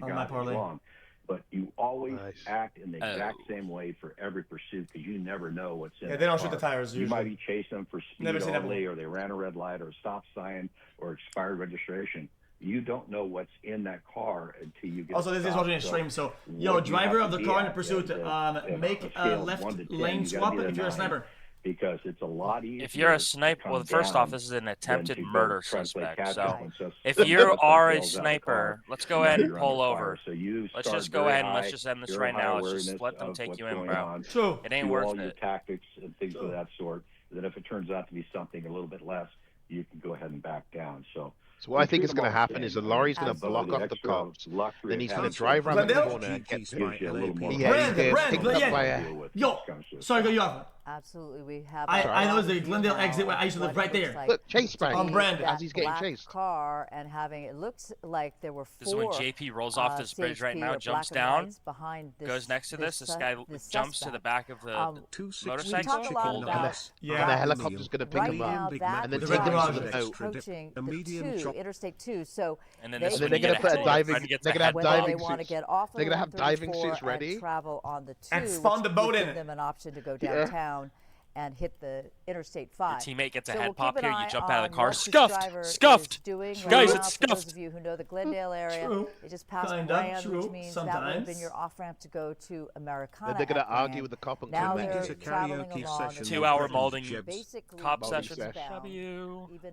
got is wrong. But you always act in the exact same way for every pursuit because you never know what's in. Yeah, they don't shoot the tires. You might be chasing them for speed only, or they ran a red light, or a stop sign, or expired registration. You don't know what's in that car until you get. Also, this is watching a stream, so yo, driver of the car in the pursuit, make a left lane swap if you're a sniper. Because it's a lot easier. If you're a sniper, well, first off, this is an attempted murder suspect. So if you are a sniper, let's go ahead and pull over. Let's just go ahead and let's just end this right now. Let's just let them take you in, bro. True. It ain't worth it. Tactics and things of that sort. Then if it turns out to be something a little bit less, you can go ahead and back down. So what I think is going to happen is the lorry's going to block off the cops. Then he's going to drive around the corner, get he's going to pick up by a... Yo, sorry, go you off. Absolutely, we have. I know the Glendale exit where I used to live right there. Look, chase bang. On Brandon as he's getting chased. Car and having it looks like there were 4. This is when JP rolls off this bridge right now, jumps down, goes next to this. This guy jumps to the back of the motorcycle. And the helicopter's going to pick him up and then take him to the boat. Interstate 2. So and then they're going to put a diving. They're going to have diving suits. They're going to have diving suits ready. Travel on the 2, and spawn the boat in. Give them an option to go downtown. And hit the Interstate 5. Your teammate gets a head pop here, you jump out of the car. Scuffed! Guys, it's scuffed! For those of you who know the Glendale area, they just passed Brand, which means that would have been your off-ramp to go to Americana. They're going to argue with the cop and now come they're back. traveling along. 2-hour molding cop session.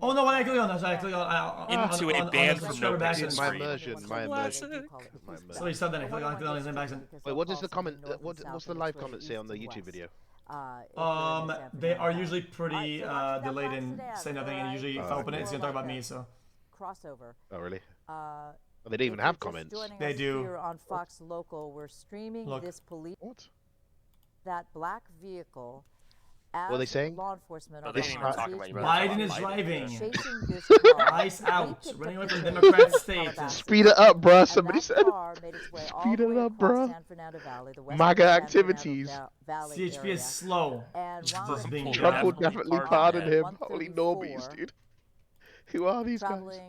Oh no, when I click on that, I click on into a band from no My immersion. So he said that I click on his back. Wait, what does the comment? What's the live comment say on the YouTube video? They are usually pretty delayed and say nothing, and usually if I open it, it's gonna talk about me. So. Crossover. Oh really? They don't even have comments. They do. Here on Fox Local, we're streaming this police. What? That black vehicle. What are they saying? Law enforcement. Biden is driving. Ice out. Running away from Democrat states. Speed it up, bruh. Somebody said. Speed it up, bruh. MAGA activities. CHP is slow. Trump will definitely pardon him. Holy normies, dude. Who are these guys?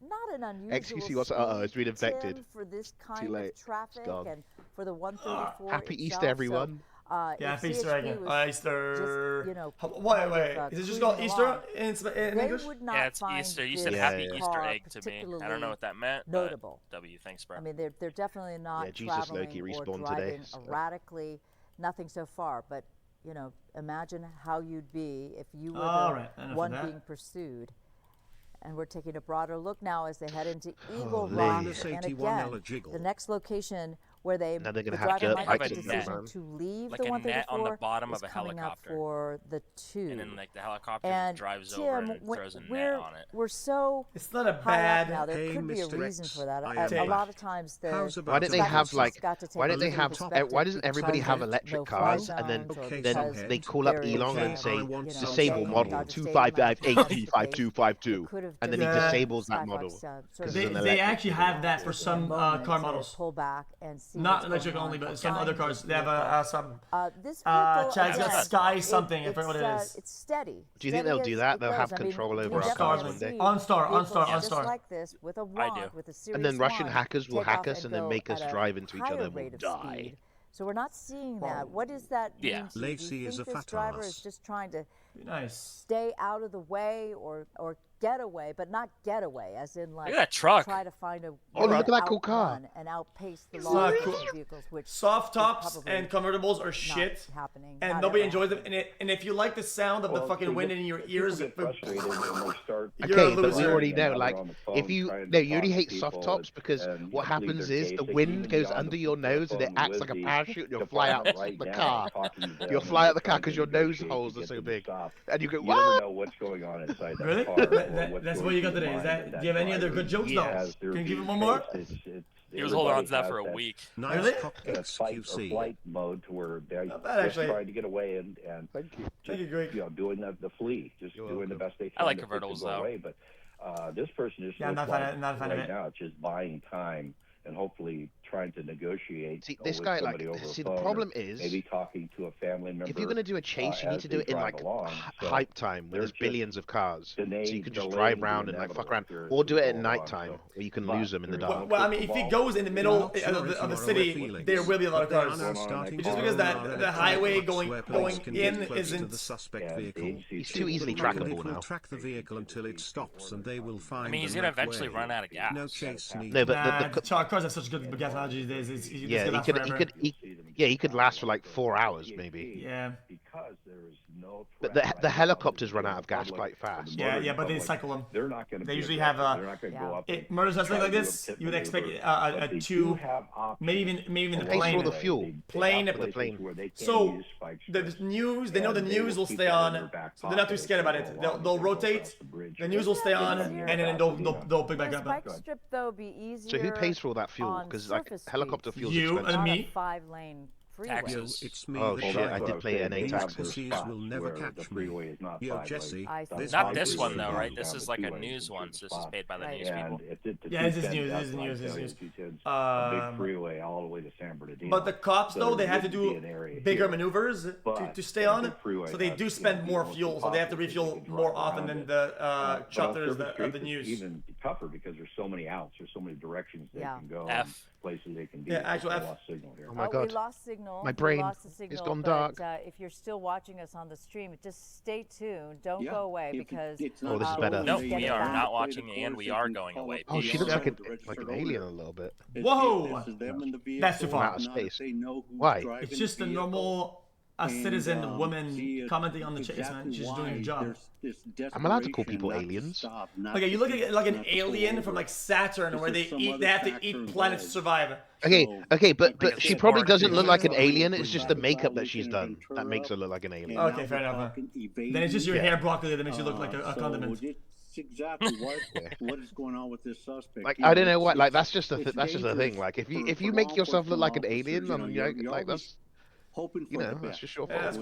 Not an unusual xQc was it's been infected. For this kind Too late. Of traffic and for the 134 Happy itself, Easter, everyone. Yeah, happy Easter egg. Easter. Just, you know, wait. Is it just called Easter in English? Yeah, it's Easter. You said happy Easter egg to me. I don't know what that meant. Notable. W, thanks, bro. I mean, they're definitely not traveling or driving erratically. Nothing so far, but you know, imagine how you'd be if you were the one being pursued. And we're taking a broader look now as they head into Eagle Rock. And again, the next location where the driver might make a decision to leave the 134 net on the bottom of a coming up helicopter for the 2. And then like the helicopter drives over and throws a net on it. We're so it's not a bad. Now there could be a reason for that. A lot of times why don't they have like? Why don't they have? Why doesn't everybody have electric cars and then they call up Elon and say disable model 255-8P5252 and then he disables that model. They actually have that for some car models. Pull back and see. Not electric only, but some other cars. They have some. This vehicle, Chad's got Sky something. I forget what it is. It's steady. Do you think they'll do that? They'll have control over our cars one day. OnStar. Just like this, with a wand, with a series and then Russian wand, hackers will hack us and then make us drive into each other and and we'll die. So we're not seeing that. What does that mean? Yeah. Lacey is a fat driver is just trying to nice. Stay out of the way or get away, but not get away, as in like look at that truck. Try to find a look at that cool car and outpace the law vehicles. Which soft tops and convertibles are shit, and nobody enjoys them. And if you like the sound of the fucking wind in your ears, okay, but we already know. Like, if you already hate soft tops because what happens is the wind goes under your nose and it acts like a parachute. And you'll fly out the car. You'll fly out the car because your nose holes are so big, and you go, "What?" You never know what's going on inside that really? car. That's what you got today. Is that? Do you have any other good jokes though? Can you give him one more? He was holding on to that for a week. Really? Fight or flight mode to where they're just trying to get away and thank you, Greg. You know, doing the flee, just doing the best they can. I like convertibles though. Away, but this person just not looks like not right now it's just buying time and hopefully trying trying to negotiate. See, this guy, like, see, the problem is maybe talking to a family member. If you're going to do a chase, you need to do it in like hype time when there's billions of cars, so you can just drive around and like fuck around, or do it at night time where you can lose them in the dark. Well, I mean, if he goes in the middle of the city, there will be a lot of cars. Just because the highway going in isn't. The suspect vehicle. He's too easily trackable now. Track the vehicle until it stops, and they will find. I mean, he's gonna eventually run out of gas. No chase needed. No, but the cars have such good gas mileage these days. He could last for like 4 hours maybe. Yeah. Because there is no. But the helicopters run out of gas quite fast. Yeah, but they cycle them. They're not going to. They usually have murders something like this. You would expect a 2, maybe even the plane. The fuel. Plane. So the news, they know the news will stay on, so they're not too scared about it. They'll rotate. The news will stay on, and then they'll pick back up. Spike strip though be easier. So who pays for all that fuel? Because like helicopter fuel. You and me. 5-lane. Taxes. It's me. Oh shit! I did play NA taxes. xQcs will never catch me. Yo, Jesse. Not this one though, right? This is like a news one. So this is paid by the news people. Yeah, this is news. This is news. This is news. Big freeway all the way to San Bernardino. But the cops, though, they have to do bigger maneuvers to stay on, so they do spend more fuel. So they have to refuel more often than the chapters of the news. Even tougher because there's so many outs. There's so many directions they can go. Places they can be. Yeah, actual F. Oh my god. We lost signal. My brain is gone dark. If you're still watching us on the stream, just stay tuned. Don't go away because. Oh, this is better. No, we are not watching, and we are going away. Oh, she looks like an alien a little bit. Whoa! That's too far. Out of space. Why? It's just a normal citizen woman commenting on the chase, man. She's doing her job. I'm allowed to call people aliens. Okay, you look at like an alien from like Saturn, where they have to eat planets to survive. Okay, but she probably doesn't look like an alien. It's just the makeup that she's done that makes her look like an alien. Okay, fair enough. Then it's just your hair broccoli that makes you look like a condiment. Exactly what is going on with this suspect. Like I don't know what. Like that's just the thing. Like if you make yourself look like an alien, like that's. That's just your fault.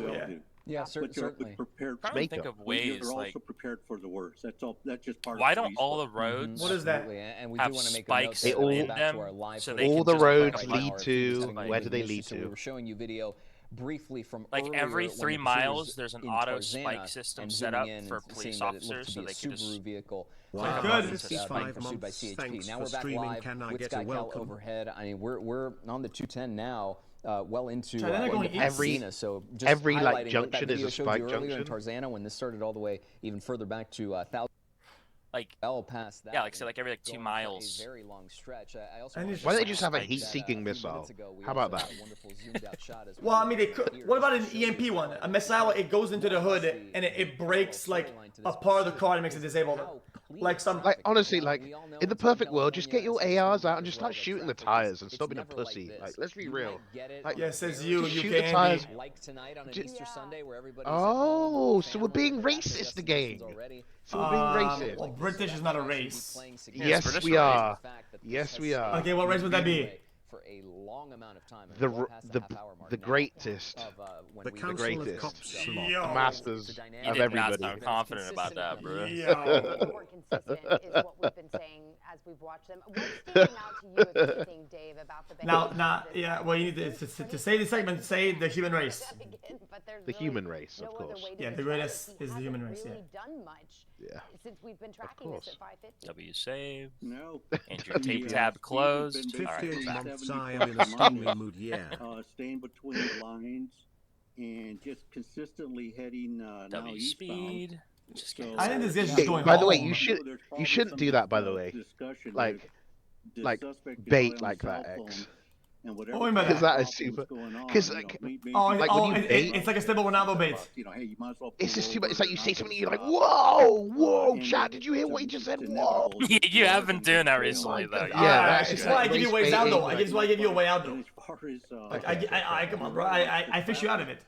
Yeah, certainly. I'm trying to think of ways like. Also prepared for the worst. That's just part. Why don't all the roads? What is that? And we have do want to make spikes a note in them, so they all can the just roads lead to. Where do they lead So we to? were showing you video briefly from like every 3 miles. There's an auto Tarzana spike system set up for police officers, so they can just. Vehicle. Wow. Good. Pursued by CHP. Thanks now we're back live with Sky Cal overhead. I mean, we're on the 210 now. Well into every like junction is a spike junction. In Tarzana, when this started all the way even further back to like past that. Yeah, like say like every 2 miles. A very long stretch. Why don't they just have a heat-seeking missile? How about that? Well, I mean, they could. What about an EMP one? A missile, it goes into the hood and it breaks like a part of the car and makes it disabled. Like honestly, like in the perfect world, just get your ARs out and just start shooting the tires and stop being a pussy. Like, let's be real. Like, yeah, says you shoot the tires. Oh, so we're being racist again. So we're being racist. Well, British is not a race. Yes, we are. Yes, we are. Okay, what race would that be? For a long amount of time. The greatest. The greatest. The masters of everybody. You did not sound confident about that, bro. More consistent is what we've been saying as we've watched them. What's standing out to you, if anything, Dave, about the yeah. Well, you need to say the segment. Say the human race. The human race, of course. Yeah, the greatest is the human race. Yeah. Done much. Yeah. Since we've been tracking this at 550. W save. No. And your tape tab closed. 15 months I am in a steamy mood, yeah. Staying between the lines and just consistently heading W speed. I think this is just going by the way, you shouldn't do that, by the way. Like bait like that, X. Because that is super. Because like, when you bait, it's like a stable Ronaldo bait. It's just too much. It's like you say something, you're like, whoa, Chad, did you hear what he just said? Whoa. You have been doing that recently, though. Yeah, that's why I give you ways out, though. That's why I give you a way out, though. Like, I come on, bro. I fish you out of it.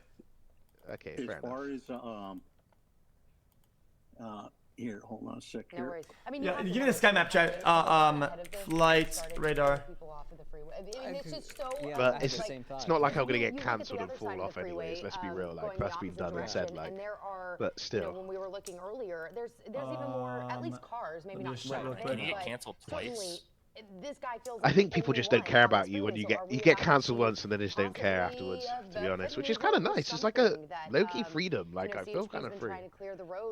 Okay, fair enough. Here, hold on a sec here. No worries. I mean, yeah, give me the sky map, chat. Flight radar. But it's not like I'm gonna get cancelled and fall off anyways. Let's be real, like that's been done and said, like. But still. When we were looking earlier, there's even more, at least cars, maybe not trucks. Can you get canceled twice? this guy feels. I think people just don't care about you when you get cancelled once and then just don't care afterwards. To be honest, which is kind of nice. It's like a low-key freedom. Like I feel kind of free.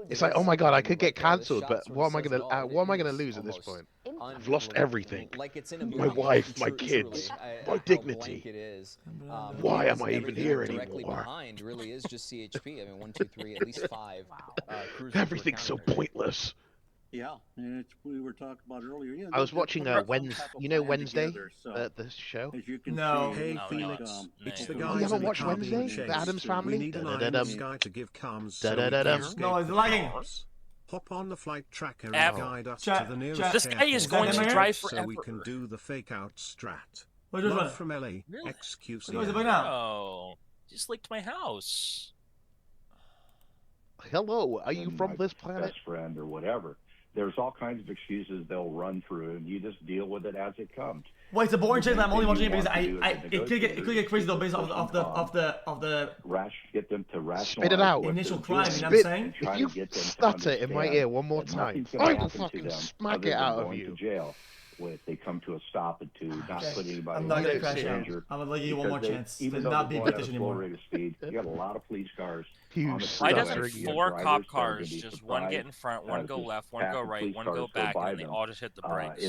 It's like, oh my god, I could get cancelled, but what am I gonna lose at this point? I've lost everything. My wife, my kids, my dignity. Why am I even here anymore? Behind really is just CHP. I mean, 1, 2, 3, at least 5. Everything's so pointless. Yeah, and we were talking about earlier. You know, I was watching Wednesday, the show. No. Hey Felix, it's the guys. You haven't watched Wednesday? The Addams Family? We need an Iron Sky to give comms. No, it's lagging. Hop on the flight tracker and guide us to the nearest This guy is going to drive forever. so we can do the fake out strat. What is Love from LA, xQc. What is it now? Oh, just leaked my house. Hello, are you from this planet? Best friend or whatever. There's all kinds of excuses they'll run through, and you just deal with it as it comes. Well, it's a boring chase. I'm only watching it because it could get crazy though based off the get them to rationalize. Spit it out. Initial crime. You know what I'm saying? If you stutter in my ear one more time, I will fucking smack it out of you. To jail. If they come to a stop and to not put anybody I'm not gonna in crash out. danger. I'm gonna give you one more chance. Even To not be British at a anymore. rate of speed, you got a lot of police cars. Why doesn't 4 cop cars just one get in front, one go left, one go right, one go back, and then they all just hit the brakes?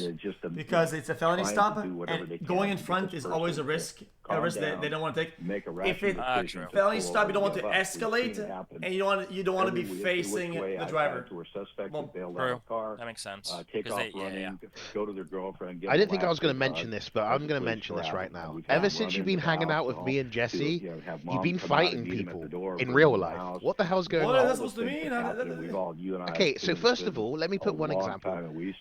Because it's a felony stop, and going in front is always a risk. A risk that they don't want to take. If it's felony stop, you don't want to escalate, and you don't want to be facing the driver. True. That makes sense. Take off running, go to their girlfriend. I didn't think I was going to mention this, but I'm going to mention this right now. Ever since you've been hanging out with me and Jesse, you've been fighting people in real life. What the hell's going on? What is that supposed to mean? Okay, so first of all, let me put one example.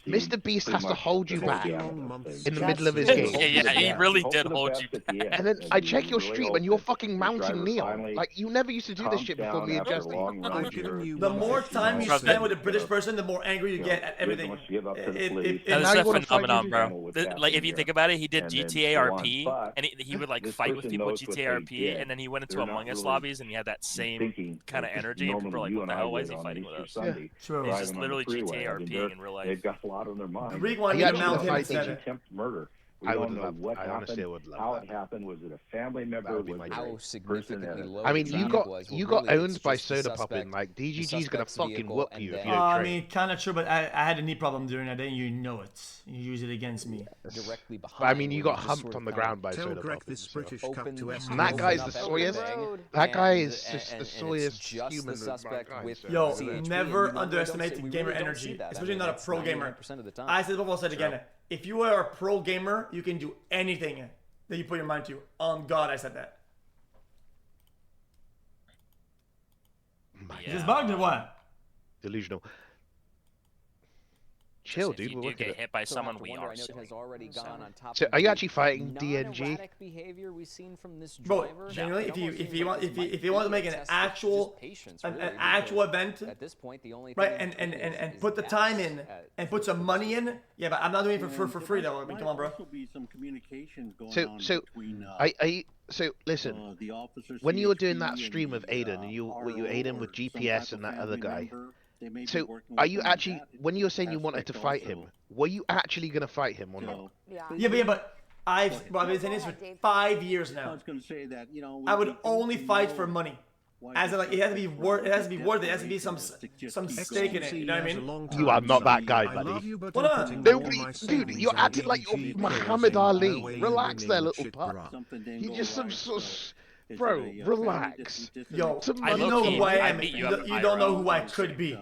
Mr. Beast has to hold you back in the middle of his game. Yeah, he really did hold you back. And then I check your stream and you're fucking mounting Neon. Like, you never used to do this shit before me and Jesse. The more time you spend with a British person, the more angry you get at everything. That's a phenomenon, bro. Like, if you think about it, he did GTA RP, and he would, like, fight with people with GTA RP, and then he went into Among Us lobbies, and he had that same kind of energy, and people were like, what the hell, why is he fighting with us? Yeah. True. He's just literally GTA RPing in real life. They've got a lot on their mind. Rick wanted to mount him instead. Attempt murder. I honestly would love how that. it happened. Was it a family member? How significantly low. I mean, you got owned by Soda Poppin'. Like, DGG's gonna fucking whoop you if you don't I train. mean, kind of true, but I had a knee problem during that day, and you know it. You use it against me. Directly behind. But I mean, you got humped on the ground by Soda Poppin'. This British cup to And that guy's the soyest. That guy is just the soyest human. Yo, never underestimate gamer energy, especially not a pro gamer. I said before, I'll say it again. If you are a pro gamer, you can do anything that you put your mind to. On God, I said that. Is this bugged or what? Delusional. Chill, dude. If you do get hit by someone, we are silly. So, are you actually fighting DNG? Bro, generally, if you want to make an actual event, right, and put the time in and put some money in, yeah, but I'm not doing it for free though. I mean, come on, bro. So listen, when you were doing that stream with Aiden, and you Aiden with GPS and that other guy. So, are you actually, when you were saying you wanted to fight him, were you actually going to fight him or not? Yeah, but I've been saying this for 5 years now. I was going to say that, you know, I would only fight for money. As in, like, it has to be worth. It has to be worth it. It has to be some stake in it. You know what I mean? You are not that guy, buddy. What up? Nobody, dude, you're acting like you're Muhammad Ali. Relax there, little pup. You just some sort of... Bro, relax. Yo, you know who I am. You don't know who I could be.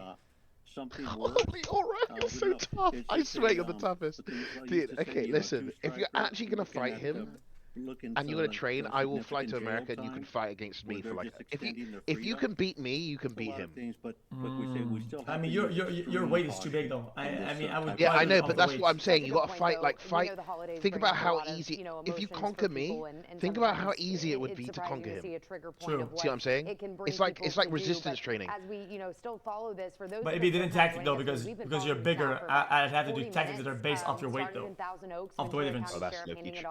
Alright, you're so tough. I swear you're the toughest. Dude, okay, listen. If you're actually going to fight him, and you're gonna train, I will fly to America and you can fight against me for like. If you can beat me, you can beat him. I mean, your weight is too big though. I mean, I would. Yeah, I know, but that's what I'm saying. You gotta fight. Think about how easy. If you conquer me, think about how easy it would be to conquer him. True. See what I'm saying? It's like resistance training. But it'd be different tactic though, because you're bigger. I'd have to do tactics that are based off your weight though, off the weight difference. Oh, that's no future.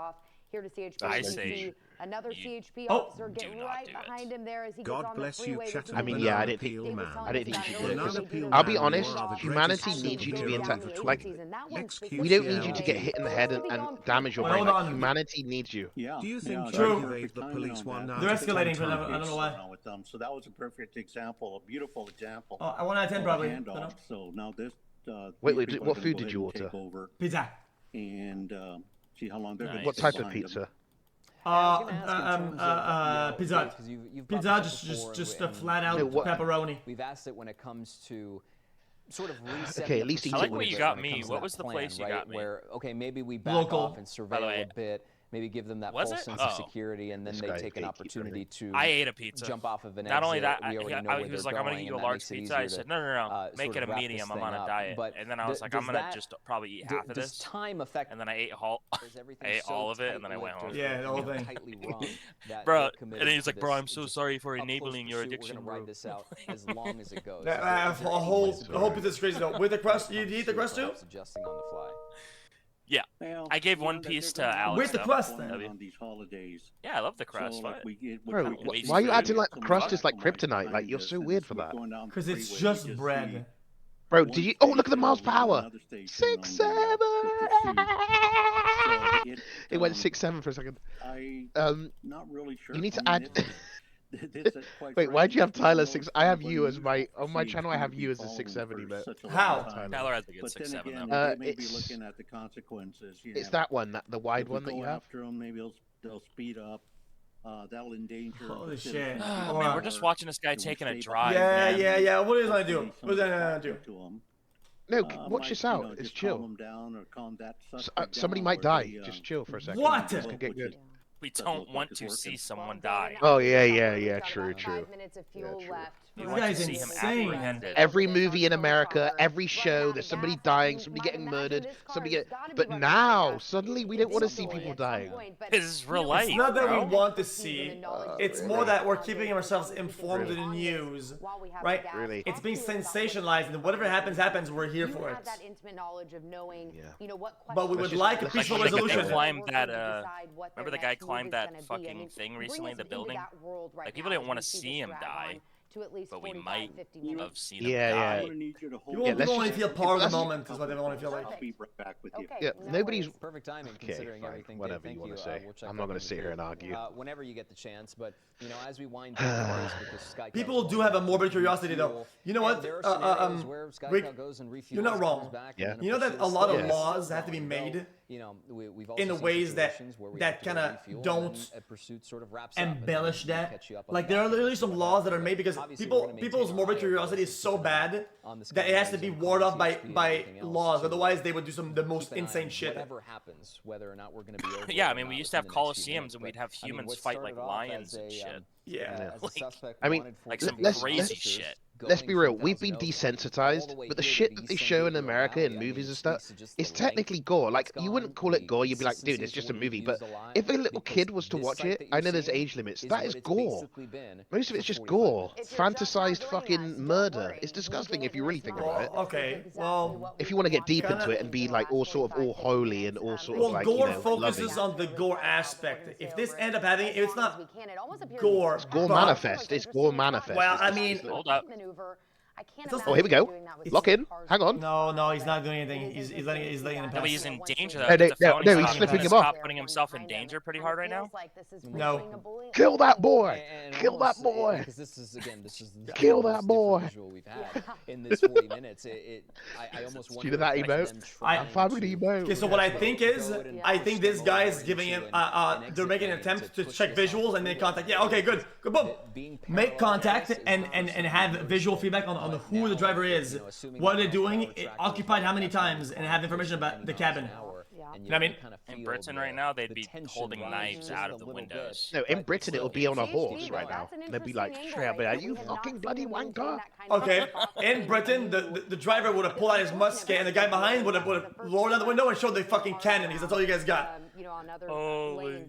here to CHP. I You see. see another CHP officer get right behind him there as he gets on the freeway. I mean, yeah, I didn't think you should do it. I'll be honest, humanity needs you to be attacked. Like, we don't need you to get hit in the head and damage your brain. Like, humanity needs you. Yeah. Do you think True. the police one now? They're escalating for them. I don't know why. With them. So that was a perfect example, a beautiful example. I 1 out of 10 probably. Handoff. So now this. Wait, what food did you order? Pizza. And see how long they're going to What type of pizza? Pizza. Pizza, just a flat out pepperoni. We've asked it when it comes to sort of resetting. Okay, at least I like what you got me. What was the plan, place you got me? Where maybe we back off and surveil a bit. Maybe give them that false sense of security, and then they take an opportunity to. I ate a pizza. Jump off of an Not only that, he was like, "I'm gonna eat you a large pizza." I said, "No, make it a medium. I'm on a diet." And then I was like, "I'm gonna just probably eat half of this." Time affect? And then I ate all of it, and then I went home. Yeah, the whole thing. Bro, and he's like, "Bro, I'm so sorry for enabling your addiction, bro." Ride this out as long as it goes. A whole pizza's crazy though. With the crust, you eat the crust too? Adjusting on the fly. Yeah, I gave one piece to Alex. Where's the crust then? On these holidays. Yeah, I love the crust. So, Bro, why are you acting like crust is like kryptonite? Like, you're so weird for that. Because it's just bread. Bro, did you? Oh, look at the miles per hour. 6, 7. It went 6, 7 for a second. Not really sure. You need to add. Wait, why'd you have Tyler 6? I have you as my on my channel. I have you as a 670, but how? Tyler has a good 6, 7. It's looking at the consequences. It's that one, the wide one that you have. After them, maybe they'll speed up. That'll endanger. Holy shit! Oh, man, we're just watching this guy taking a drive. Yeah. What is gonna do? What's gonna do? No, watch this out. It's chill. Somebody might die. Just chill for a second. What? This could get good. We don't want to see someone die. Oh yeah. True. 5 minutes of fuel left. This guy's insane. Every movie in America, every show, there's somebody dying, somebody getting murdered, But now, suddenly, we don't want to see people dying. This is real life. It's not that we want to see. It's more that we're keeping ourselves informed of the news, right? Really? It's being sensationalized, and whatever happens, we're here for it. But we would like a peaceful resolution. Remember the guy climbed that fucking thing recently, the building? Like, people didn't want to see him die. But we might have seen him die. People only feel part of the moment, is what they only feel like. I'll be right back with you. Yeah, nobody's perfect timing. Okay, fine. Whatever you want to say. I'm not going to sit here and argue. Whenever you get the chance, but as we wind down, people do have a morbid curiosity, though. You know what? Rick, you're not wrong. Yeah. You know that a lot of laws have to be made in ways that kind of don't embellish that. Like, there are literally some laws that are made because people's morbid curiosity is so bad that it has to be warded off by laws. Otherwise, they would do the most insane shit. Yeah, I mean, we used to have coliseums and we'd have humans fight like lions and shit. Yeah. I mean, like some crazy shit. Let's be real, we've been desensitized, but the shit that they show in America in movies and stuff, it's technically gore. Like, you wouldn't call it gore, you'd be like, dude, it's just a movie. But if a little kid was to watch it, I know there's age limits, that is gore. Most of it's just gore. Fantasized fucking murder. It's disgusting if you really think about it. Okay, well... If you want to get deep into it and be like all holy and all sort of like, gore focuses on the gore aspect. If this end up having, if it's not gore... It's gore manifest. It's gore manifest. Well, I mean... Hold up. Oh, here we go. Lock in. Hang on. No, he's not doing anything. He's letting him pass. No, but he's in danger, though. No, he's slipping him off. Putting himself in danger pretty hard right now. No. Kill that boy. Kill that boy. Kill that boy. In this 40 minutes, I almost wonder. See that emote? I'm family emote. Okay, so what I think is, this guy is giving him, they're making an attempt to check visuals and make contact. Yeah, okay, good, boom. Make contact and have visual feedback on who the driver is, what they're doing, occupied how many times, and have information about the cabin. You know what I mean? In Britain right now, they'd be holding knives out of the windows. No, in Britain, it'll be on a horse right now. They'd be like, straight are you fucking bloody wanker? Okay, in Britain, the driver would have pulled out his musket, and the guy behind would have lowered down the window and showed the fucking cannon, because that's all you guys got. Holy.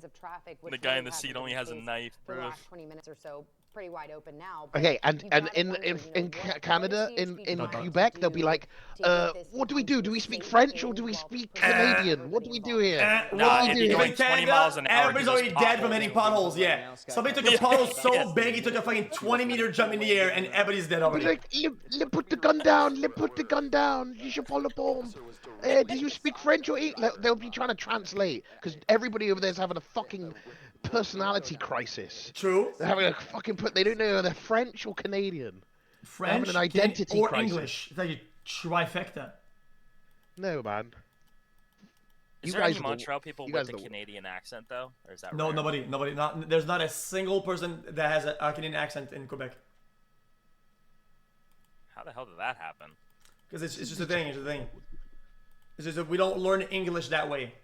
The guy in the seat only has a knife, bro. 20 minutes or so. pretty wide open now. Okay, and in Canada, in Quebec, they'll be like, what do we do? Do we speak French or do we speak Canadian? What do we do here? Nah, if you're going 20 miles an hour, everybody's already dead from hitting potholes. Yeah, somebody took a pothole so big he took a fucking 20-meter jump in the air, and everybody's dead already. Like, put the gun down. Put the gun down. You should pull the bomb. Do you speak French or eat? They'll be trying to translate because everybody over there's having a fucking personality crisis. True. They're having a fucking they don't know if they're French or Canadian. French, an identity or crisis. English. It's like a trifecta. No, man. Is there any Montreal people with a Canadian accent though, or is that no? rare? Nobody. There's not a single person that has a Canadian accent in Quebec. How the hell did that happen? Because it's just a thing. It's a thing. It's just that we don't learn English that way.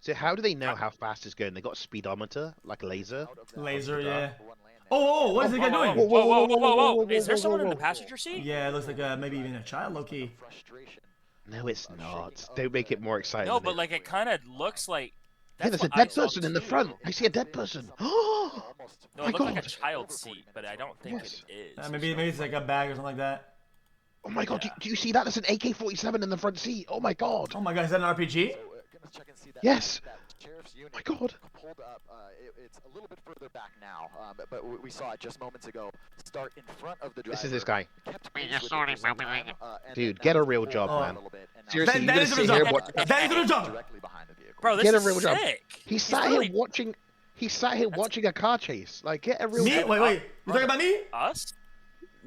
So how do they know how fast it's going? They got a speedometer, like a laser. Laser, yeah. Oh, what is the guy doing? Whoa! Is there someone in the passenger seat? Yeah, it looks like maybe even a child, low-key. No, it's not. Don't make it more exciting. No, but like it kind of looks like. Hey, there's a dead person in the front. I see a dead person. Oh, no, it looks like a child seat, but I don't think it is. Maybe it's like a bag or something like that. Oh my god, do you see that? There's an AK-47 in the front seat. Oh my god. Oh my god, is that an RPG? Yes. Oh my god. Pulled up, it's a little bit further back now, but we saw it just moments ago. Start in front of the driver. This is this guy. Dude, get a real job, man. Seriously, you gonna sit here watching? That is a job. Bro, this get a is real job. sick. He sat here watching. He sat here watching a car chase. Like, get a real. Me? job. Wait. You talking about me? Us?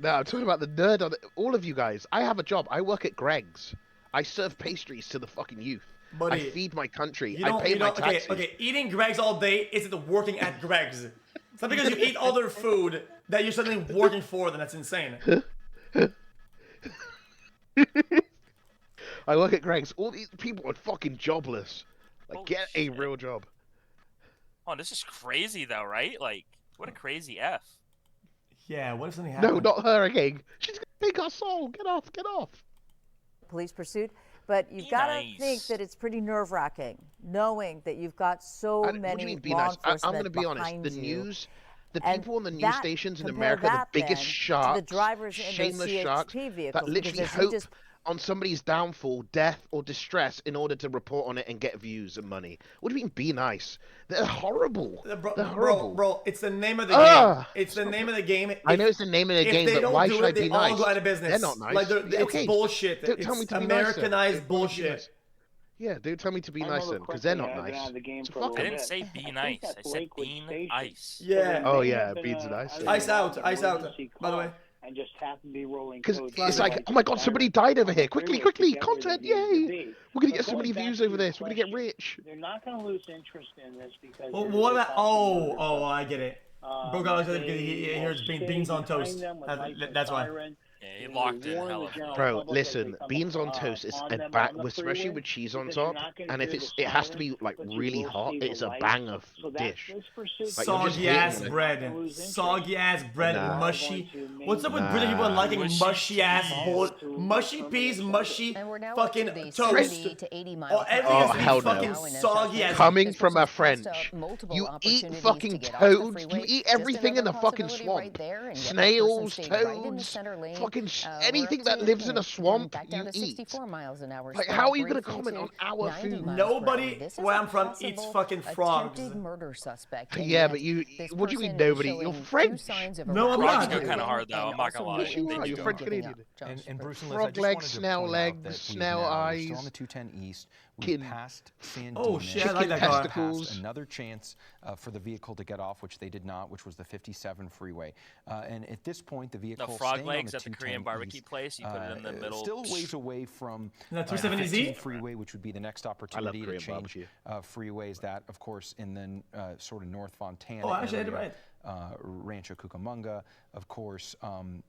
No, I'm talking about the nerd on it. All of you guys. I have a job. I work at Greg's. I serve pastries to the fucking youth. Buddy, I feed my country. I pay my taxes. Okay, eating Greg's all day isn't working at Greg's. It's not because you eat other food that you're suddenly working for them. That's insane. I work at Greg's. All these people are fucking jobless. Like, get a real job. Oh, this is crazy though, right? Like, what a crazy F. Yeah, what if something happens? No, not her again. She's gonna take our soul. Get off. Police pursuit. But you've got to think that it's pretty nerve-wracking, knowing that you've got so many law enforcement I'm going to be honest. The news, the people on the news stations in America, the biggest sharks, shameless sharks, that literally hope on somebody's downfall, death, or distress in order to report on it and get views and money. What do you mean, be nice? They're horrible. They're horrible. Bro, it's the name of the game. It's the name of the game. I know it's the name of the game, but why should I be nice? They all go out of business. They're not nice. Like, it's bullshit. Don't tell me to be Americanized bullshit. Yeah, don't tell me to be nice then, because they're not nice. I didn't say be nice. I said bean ice. Yeah. Oh yeah, beans and ice. Ice out. By the way. And just happen to be rolling. Because it's like, oh my god, somebody died over here. Quickly, content, yay! We're gonna get so many views over this. We're gonna get rich. They're not gonna lose interest in this because. Well, what about? Oh, I get it. Bro got because he hears beans on toast. That's why. Yeah, he locked in hella. Bro, listen, beans on toast is a bang, especially with cheese on top. And if it has to be like really hot, it's a banger dish. Like, soggy ass bread, mushy. What's up with British people liking mushy ass mushy peas, mushy fucking toast? Oh hell no! Soggy ass. Coming from a French, you eat fucking toads. You eat everything in the fucking swamp. Snails, toads. Fucking anything that lives in a swamp, you eat. Like, how are you gonna comment on our food? Nobody where I'm from eats fucking frogs. Yeah, but what do you mean nobody? You're French. No, I'm not. Frogs go kind of hard though. I'm not gonna lie. You're French Canadian. And Bruce and Liz, frog legs, snail legs, snail eyes. Still on the 210 East. We passed San Dimas. Oh shit, I like that car. Passed another chance for the vehicle to get off, which they did not, which was the 57 freeway. And at this point, the vehicle frog legs at the Korean barbecue place. You put it in the middle. Still a ways away from the 270Z freeway, which would be the next opportunity to change freeways. That, of course, in the sort of North Fontana. Oh, actually, I had it right. Rancho Cucamonga, of course,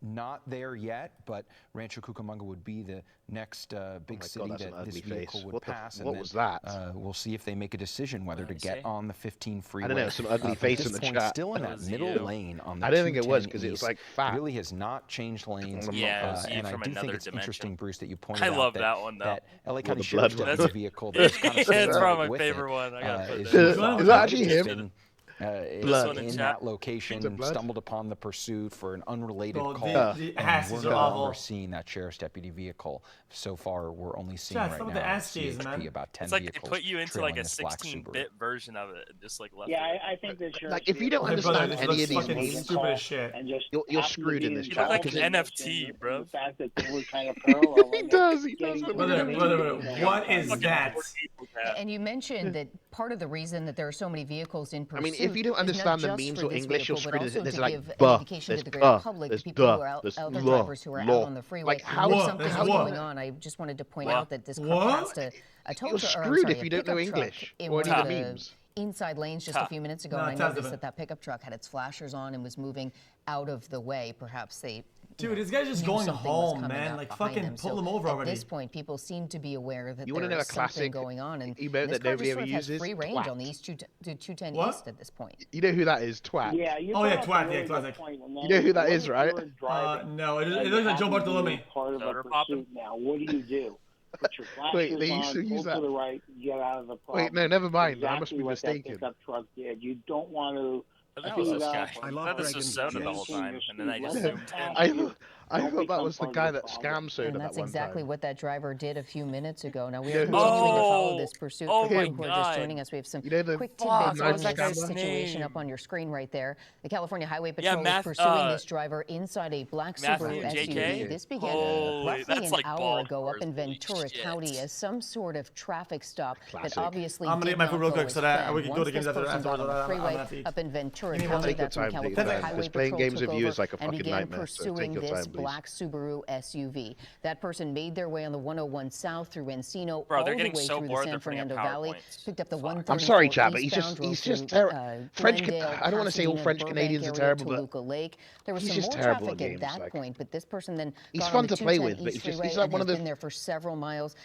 not there yet, but Rancho Cucamonga would be the next big city that this vehicle would pass. What was that? We'll see if they make a decision whether to get on the 15 freeway. I don't know, some ugly face in the chat. Still in that middle lane on the I don't think it was because it was like fat. Really has not changed lanes. Yeah, and I do think it's interesting, Bruce, that you pointed out. I love that one though. That LA County Sheriff's Deputy vehicle. It's probably my favorite one. I gotta put that. Is that actually him? in that location, stumbled upon the pursuit for an unrelated call, and we're no longer seeing that sheriff's deputy vehicle. So far, we're only seeing right now at CHP about 10 it's like vehicles. They put you into like a 16-bit version of it, just like left. Yeah, I think that like if you don't understand any of these memes, stupid as shit. You're screwed in this You chat. look like an NFT, bro. The fact that they were kind of parallel. He does. What is that? And you mentioned that part of the reason that there are so many vehicles in pursuit. I mean, if you don't understand the memes or English, you're screwed. There's like indication to the greater public, the people who are other drivers who are out on the freeway. Like how something's going on. I just wanted to point out that this car passed a tow You're screwed if you don't know English or any of the memes. Inside lanes just a few minutes ago, and I noticed that pickup truck had its flashers on and was moving out of the way. Perhaps they. Dude, this guy's just going home, man. Like, fucking pull him over already. At this point, people seem to be aware that there is something going on, and this car just sort of has free range on the East 210 East at this point. You know who that is? Twat. Yeah, Twat. Yeah, classic. You know who that is, right? No, it looks like Joe Bartolome. Part of a pursuit now. What do? Put your flashers on, pull to the right, get out of the problem. Wait, no, never mind. Exactly I must be mistaken. That pickup truck did. You don't want to. That was this guy. I thought this was Soda the whole time, and then I just zoomed in. I thought that was the guy that scammed Soda. And that's that one exactly time. what that driver did a few minutes ago. Now we are continuing to follow this pursuit. Oh For people who are just joining us, we have some quick tidbits on this situation up on your screen right there. The California Highway Patrol is pursuing this driver inside a black Subaru SUV. This began roughly an hour ago up in Ventura County as some sort of traffic stop that obviously I'm gonna get my food real quick so that we can go to games after the freeway up in Ventura County. That's when California Highway Patrol took over and began pursuing this black Subaru SUV. That person made their way on the 101 South through Encino, all the way through the San Fernando Valley, picked up the 134 I'm sorry, chap, but he's eastbound, just French. I don't want to say all French Canadians are terrible, but Toluca Lake. There was he's some just more terrible traffic at at that games, point, but this person then he's got fun on the to play 210 with, East but freeway he's like and one has of the been there for several miles.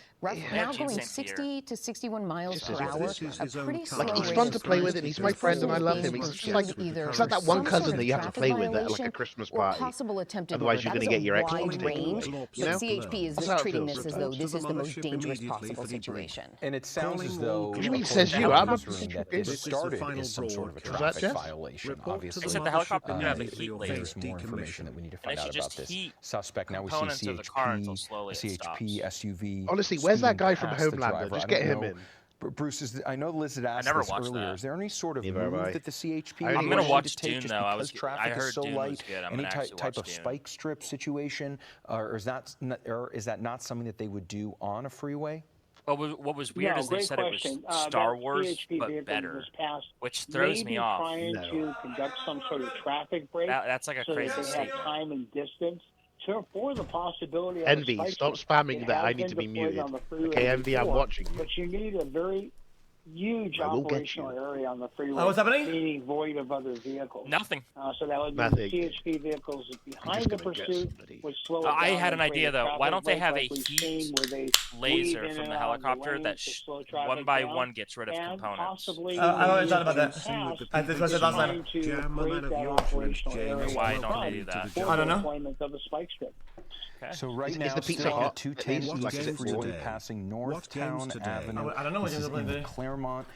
Now going 60 to 61 miles per hour. A pretty slow he's rate fun of to play with, speed. and he's my friend, and I love him. He's just like that one cousin that you have to play with at like a Christmas party. Otherwise, you're going to get your ex range. You know? CHP is treating this as though this is the most dangerous possible situation. And it sounds as though what do you mean says you? I'm a that this started as some sort of a traffic violation. Obviously, they said the helicopter did have a heat there's more information that we need to find out about this suspect. Now we see CHP SUV. Honestly, where's that guy from Homelander? Just get him in. Bruce, I know Liz had asked this earlier. Is there any sort of move that the CHP? I'm going to watch Dune, though. I heard so Dune light, was good. any type of spike strip situation, or is that not something that they would do on a freeway? Well, what was weird is they said it was Star Wars, but better, which throws me off. Trying to conduct some sort of traffic break. That's like a crazy so that they statement. have time and distance. For the possibility of Envy, stop spamming that I need to be muted. Okay, Envy, I'm watching you. But you need a very huge operational area on the freeway, what's happening? meaning void of other vehicles. Nothing. So that would be CHP vehicles behind the pursuit would slow it down. I had an idea, though. Why don't they have a heat laser from the helicopter that one by one gets rid of components? I already thought about that. I did what I said last time. Why don't they do that? I don't know. So right now, the pizza hot? 210 East Freeway passing Northtown Avenue. I don't know what this is games in the Claremont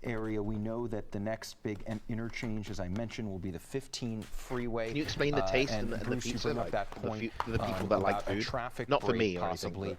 area. We know that the next big interchange, as I mentioned, will be the 15 freeway. Can you explain the taste and the Bruce, pizza? You bring up that point, the people that like food. Traffic not for me, possibly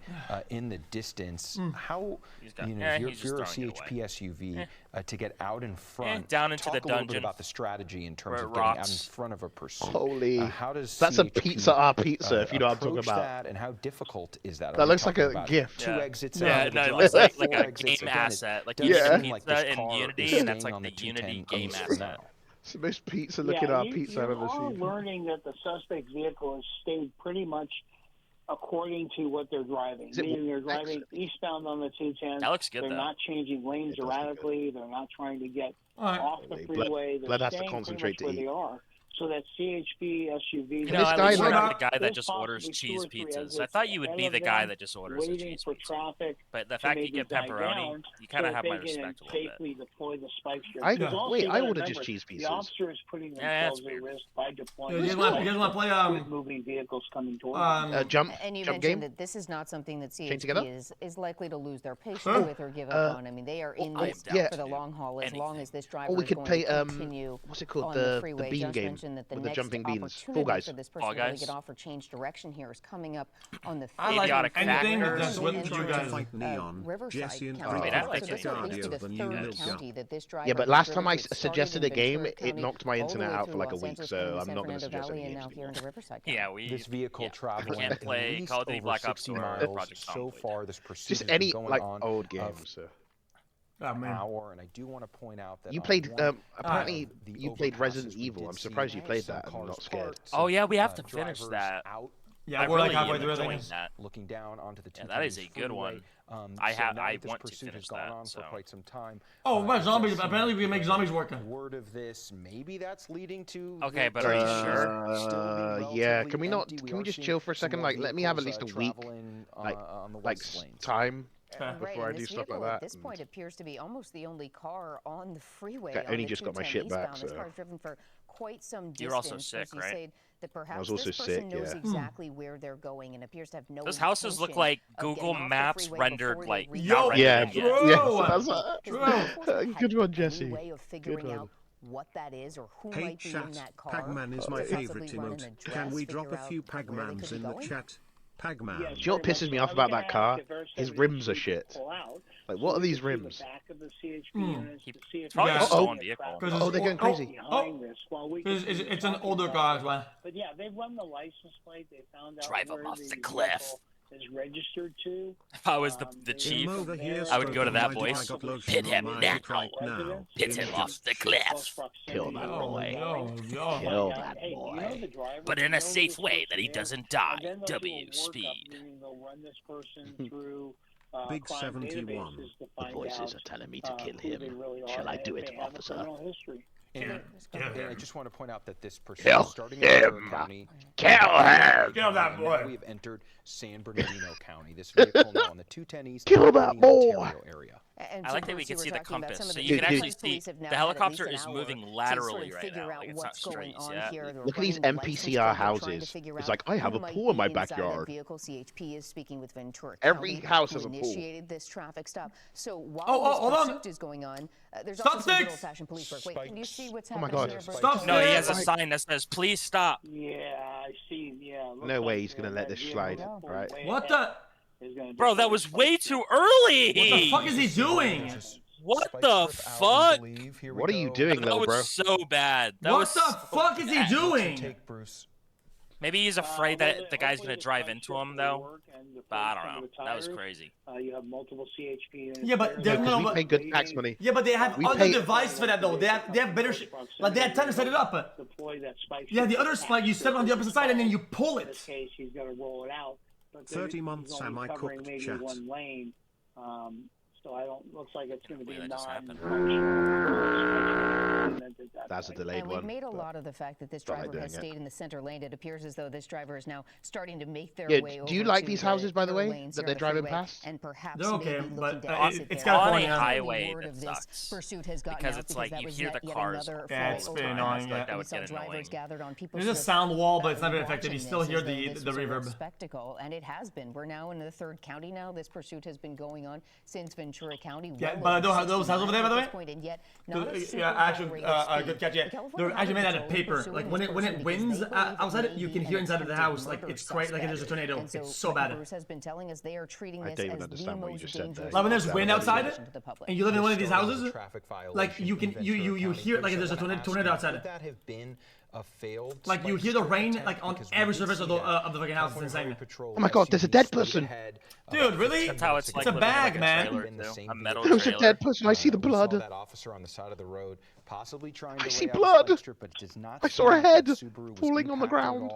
in the distance. How if you're a CHP SUV to get out in front, down into the talk a little bit dungeon about the strategy in terms of getting out in front of a pursuit. Holy, how does that's CHP, a pizza pizza if you know what I'm talking about. That, and how difficult is that? That looks like a gift. Two exits. Yeah, no, it looks like a game asset. Like you get pizza in Unity, and that's like the Unity game asset. It's the most pizza-looking pizza I've ever seen. You're learning that the suspect vehicle has stayed pretty much according to what they're driving. Meaning they're driving eastbound on the 210. That looks good, They're not changing lanes erratically. They're not trying to get off the freeway. They're staying pretty much where they are. So that CHP SUV. You know, at least you're not the guy that just orders cheese pizzas. I thought you would be the guy that just orders a cheese pizza. But the fact you get pepperoni, you kind of have my respect a little bit. I ordered just cheese pizzas. The officer is putting themselves at risk by deploying. You guys want to play moving vehicles coming toward jump? And you jump mentioned game? that this is not something that CHP is likely to lose their patience with or give up on. I mean, they are in this for the long haul as long as this driver is going to continue what's it called? on the freeway. The bean game That the with next the jumping beans. opportunity Fall Guys. for this person to really get off or change direction here is coming up on the I like anything that's what you guys Riverside County. I like so this will be the third county that this driver. Yeah, but last time I suggested a game, it knocked my internet out for like a week, so I'm not going to suggest any games anymore. Yeah, this vehicle traveling can't play Call of Duty Black Ops 2 or Project so far. This pursuit just has any been going like on old games. Hour, and I do want to point out that you played. Apparently, you played Resident Evil. I'm surprised you played that. I'm not scared. Oh yeah, we have to finish that. Yeah, we're like halfway through that. Looking down onto the that is a good one. I want to finish that. For quite some time. Oh, my zombies! Apparently, we can make zombies working. Word of this, maybe that's leading to. Okay, but are you sure? Yeah. Can we not? Can we just chill for a second? Like, let me have at least a week. Like time. Before I do stuff like that. At this point, appears to be almost the only car on the freeway. I only just got my shit back. So. This car's driven for quite some distance. You're also sick, right? That perhaps I was also this person sick, knows exactly where they're going and appears to have no. Those houses look like Google Maps rendered like. Yo, yeah, true. Good one, Jesse. Way of figuring out what that is or who might be in that car. Pac-Man is my favorite emote. Can we drop a few Pac-Mans in the chat? Pac-Man. Do you know what pisses me off about that car? His rims are shit. Like, what are these rims? Oh, they're going crazy. It's an older car as well. But yeah, they run the license plate. They found out drive him off the cliff. Is registered to. If I was the chief, I would go to that voice. Hit him now. Hit him off the cliff. Kill that boy. Kill that boy. But in a safe way that he doesn't die. W speed. Big 71. The voices are telling me to kill him. Shall I do it, officer? And I just want to point out that this person Kill starting him. in County. Kill him. Kill that boy. We have entered San Bernardino County. This vehicle now on the 210 East Kill that boy. Area. And I like that we can see the compass, so you can actually see the helicopter is moving laterally right now. Like it's not straight yet. Look at these NPCR houses. It's like, I have a pool in my backyard. CHP is speaking with Ventura Every house has a pool. Initiated this traffic stop. So while this pursuit is going on, there's also some good old-fashioned police work. Wait, can you see what's happening there? Stop! No, he has a sign that says, "Please stop." Yeah, I see. Yeah. No way he's gonna let this slide, right? What the? Bro, that was way too early. What the fuck is he doing? What the fuck? What are you doing, little bro? That was so bad. What the fuck is he doing? Maybe he's afraid that the guy's gonna drive into him, though. But I don't know. That was crazy. You have multiple CHP. Yeah, but we pay good tax money. Yeah, but they have other devices for that though. They have better shit. Like they had time to set it up. Yeah, the other spike you set it on the opposite side and then you pull it. In this case, he's gonna roll it out. 30 months am I cooked, chat. One lane, so I don't. Looks like it's going to be That's a delayed and one. We've made a lot of the fact that this driver has stayed in the center lane. It appears as though this driver is now starting to make their way over. Do you like these houses, by the way, that they're driving past? And perhaps they're okay, but it's got a highway that sucks. Pursuit has gotten because it's like you hear the cars. Yeah, it's pretty annoying. Like that would get annoying. There's a sound wall, but it's not very effective. You still hear the reverb. Spectacle, and it has been. We're now in the third county now. This pursuit has been going on since Ventura County. Yeah, but those houses over there, by the way. Yeah, actually, good catch. Yeah, they're actually made out of paper. Like when it winds outside, you can hear inside of the house. Like it's quite like there's a tornado. It's so bad. Bruce has been telling us they are treating this as the most dangerous. Like when there's wind outside and you live in one of these houses, like you can you hear like there's a tornado outside. That have been a failed. Like you hear the rain like on every surface of the fucking house. It's insane. Oh my god, there's a dead person. Dude, really? That's how it's like. It's a bag, man. A metal There's a dead person. I see the blood. That officer on the side of the road, possibly trying to. I see blood. I saw a head falling on the ground.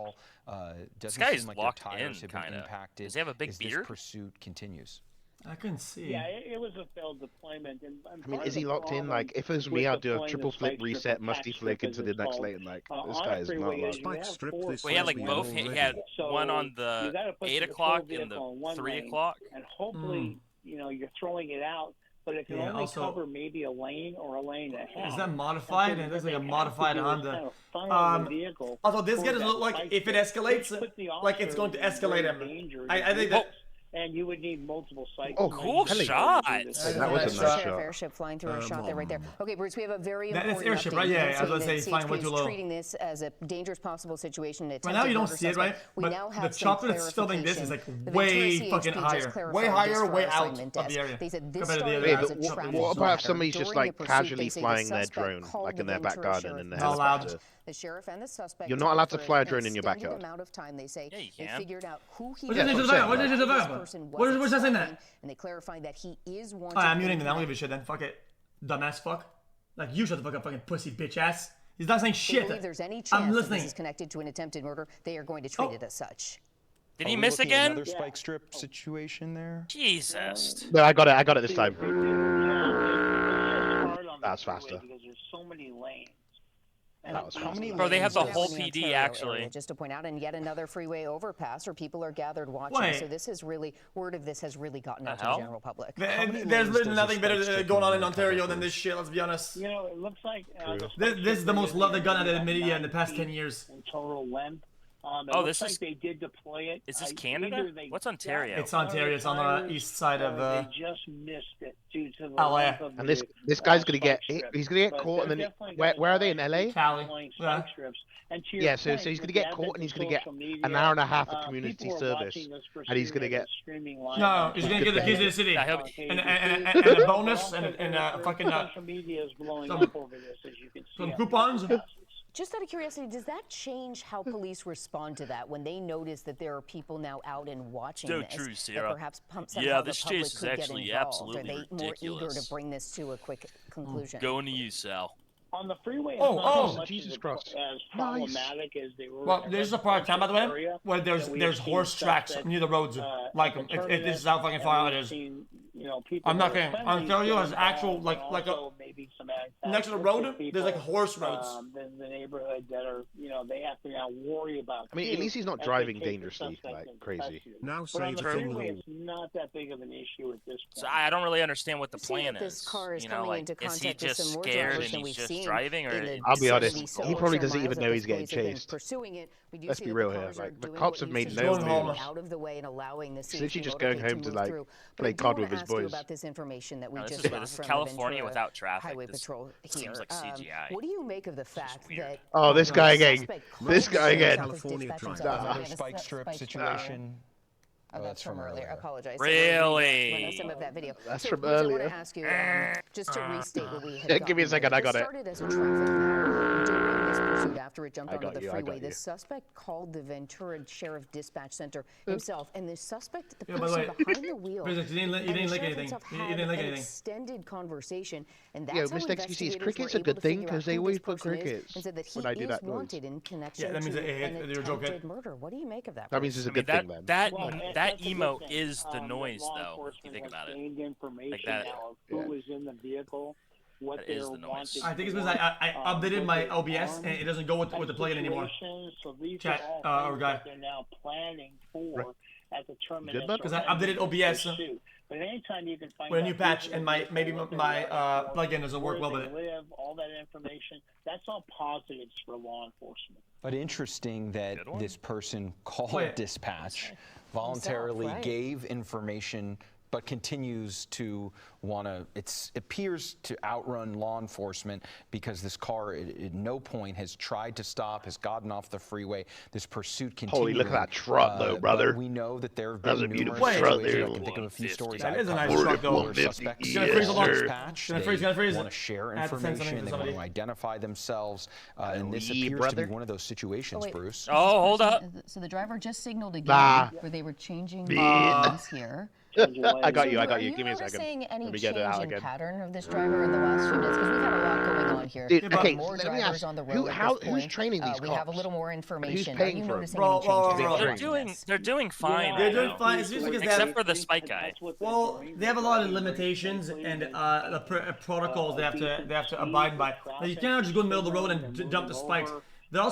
This guy's locked in, kind of. Does he have a big beard? Pursuit continues. I couldn't see. Yeah, it was a failed deployment. And I mean, is he locked in? Like, if it was me, I'd do a triple flip reset, musty flick into the next lane. Like, this guy is not locked. Well, he had like both. He had one on the 8 o'clock and the 3 o'clock. And hopefully, you're throwing it out, but it can only cover maybe a lane or a lane and a half. Is that modified? And it looks like a modified Honda. Also, this guy doesn't look like if it escalates, like it's going to escalate him. I think that. And you would need multiple sites. Oh, cool shot! That was a nice shot. Airship flying through a shot there, right there. Okay, Bruce, we have a very important airship, update. right? Yeah, I was going to say flying way too low. Treating this as a dangerous possible situation. Right now you don't see it, right? But the chopper that's filming this is like way fucking higher. Way higher, way out of the area. They said this what about if somebody's just like casually flying their drone, like in their back garden in the helicopter? The sheriff and the suspect. You're not allowed to fly a drone in your backyard. Amount of time, they say. Yeah, you they can. figured out who he What is it about? What's that saying that? And they clarified that he is wanted. I'm muting them. I don't give a shit then. Fuck it. Dumbass fuck. Like, you shut the fuck up, fucking pussy bitch ass. He's not saying shit. If there's any chance that this is connected to an attempted murder, they are going to treat it as such. Did he miss again? Another spike strip situation there. Jesus. No, I got it this time. That's faster. Because there's so many lanes. Bro, they have the whole PD actually. Just to point out, and yet another freeway overpass where people are gathered watching. So this is really, word of this has really gotten out to the general public. There's literally nothing better going on in Ontario than this shit, let's be honest. It looks like this is the most love they've gotten out of the media in the past 10 years. In total length. This is. They did deploy it. Is this Canada? What's Ontario? It's Ontario. It's on the east side of. They just missed it due to the LA. And this guy's gonna get caught, and then where are they in LA? Cali. Yeah. Yeah, so he's gonna get caught, and he's gonna get an hour and a half of community service, and he's gonna get. No, he's gonna get the keys to the city, and a bonus, and fucking social media is blowing up over this, as you can see. Some coupons. Just out of curiosity, does that change how police respond to that when they notice that there are people now out and watching so this? True, Sarah. Perhaps somehow this the public chase is could actually get involved. absolutely Are they ridiculous. more eager to bring this to a quick conclusion? Going to you, Sal. On the freeway, Jesus Christ! As problematic as they were. Well, there's a part of town, by the way, where there's horse tracks near the roads. Like, if this is how fucking far out it is. I'm not kidding. Ontario has actual like a next to the road. There's like horse roads. The neighborhood that are they have to now worry about. I mean, at least he's not driving dangerously like crazy. Now but on the freeway, it's not that big of an issue at this point. So I don't really understand what the plan is. This car is coming into is he contact with just some more scared drivers and than he's we've just seen driving, or I'll be honest, he probably doesn't even know he's getting chased. Pursuing it. Let's be real here. Like, the cops have made no moves. Out of the way and allowing the He's literally just going home to like play COD with his boys. About this information that we this just is California without traffic. Highway Patrol here. Seems like CGI. What do you make of the fact that? Oh, this guy again. This guy again. California Another spike strip situation. Oh, that's from earlier. I apologize. Really? Some of that video. That's from earlier. I want to ask you, just to restate what we had. Give me a second. I got it. Started as a traffic matter during this pursuit after it jumped onto the freeway. The suspect called the Ventura Sheriff Dispatch Center himself, and the suspect, the person behind the wheel, you didn't like anything. You didn't like anything. Extended conversation, and that's how Mr. xQc, is investigators cricket's were a good able to thing figure out because they who always this put person is, crickets and said that he when I do is that wanted noise. in connection Yeah, that means to they an were joking. attempted murder. What do you make of that? That means it's a good thing then. That emo is the noise, though. If you think about it, like that. Who was in the vehicle? What that is the noise. I think it's because I updated my OBS and it doesn't go with the plugin anymore. So these Chat are or guy. they're now planning for at the terminus. Because I updated OBS. But anytime you can find with a new patch and my plugin doesn't work well with it. Live, all that information, that's all positives for law enforcement. But interesting that this person called dispatch, voluntarily gave information, but continues to want to, it appears to outrun law enforcement because this car at no point has tried to stop, has gotten off the freeway. This pursuit continues. Holy, look at that truck though, brother. We know that there have been numerous truck situations. I can think of a few stories. That is a nice truck though. Suspects Gonna freeze. want to share information, they want to identify themselves, and this appears to be one of those situations, Bruce. Oh, hold up. So the driver just signaled again where they were changing lanes here. I got you. Give me a second. Are you seeing any change in pattern of this driver in the last few minutes? Because we've had a lot going on here. Dude, okay, more let me drivers ask, on the road who's training these cops? We have a little more information. Who's paying Are you for noticing them? any changes? They're doing fine. They're doing fine. It's usually because except for the spike guy. Well, they have a lot of limitations and the protocols they have to abide by. Now, you can't just go in the middle of the road and jump the spikes. They're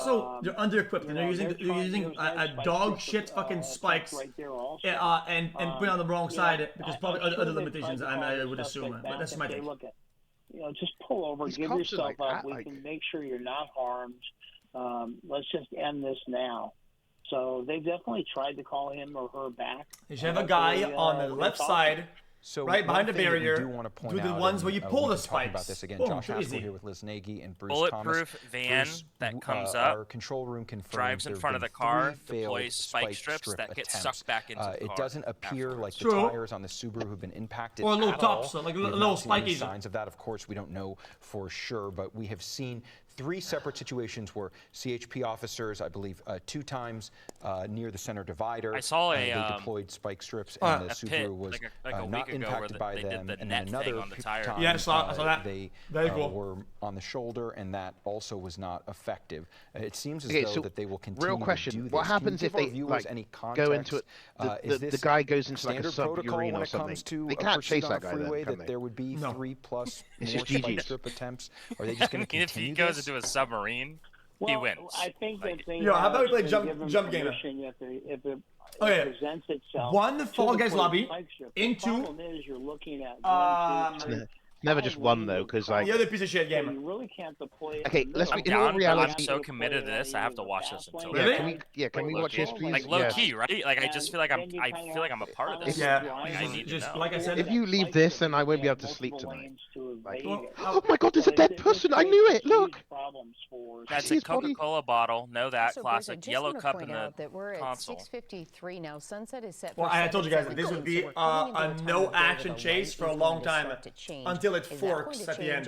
under equipped and they're using dog shit fucking spikes and putting on the wrong side because probably other limitations I would assume. But that's my take. Just pull over, give yourself up. We can make sure you're not harmed. Let's just end this now. So they definitely tried to call him or her back. You should have a guy on the left side. So right behind the barrier, do want to point do the out, ones where you pull the spikes. About this again. Boom, Josh Haskell here with Liz Nagy and Bruce Bulletproof Thomas. van that comes up, our control room confirms drives in front of the car, deploys spike strips that get sucked back into the car. It doesn't appear like the tires on the Subaru have been impacted or a little at tops, all. like a little spiky. Signs of that, of course, we don't know for sure, but we have seen 3 separate situations where CHP officers, I believe, 2 times near the center divider. I saw they deployed spike strips, and the Subaru was not impacted by them. And then another time, I saw that. They were on the shoulder, and that also was not effective. It seems as though that they will continue real question, to do this. What happens if they go into it? The guy goes into like a submarine or something. They can't chase that guy then, can they? There would be 3+ more spike strip attempts. Are they just going to continue this? To a submarine, he wins. I think that they how about we play jump game? If it presents itself. One Fall Guys lobby. Into. The problem is you're looking at 1, 2, 3. Never just one though, because like the other piece of shit game. You really can't deploy. Okay, let's be in all reality. I'm so committed to this. I have to watch this until. Really? Can we watch this, please? Like low key, right? Like I just feel like I'm a part of this. Yeah. I need just to know. Like I said. If you leave this, then I won't be able to sleep tonight. Like, oh my God, there's a dead person! I knew it. Look. That's a Coca-Cola bottle. Know that classic yellow cup in the that we're console. At 6:53 now. Sunset is set. Well, I told you guys that this would be a no-action chase for a long time until it forks at the end,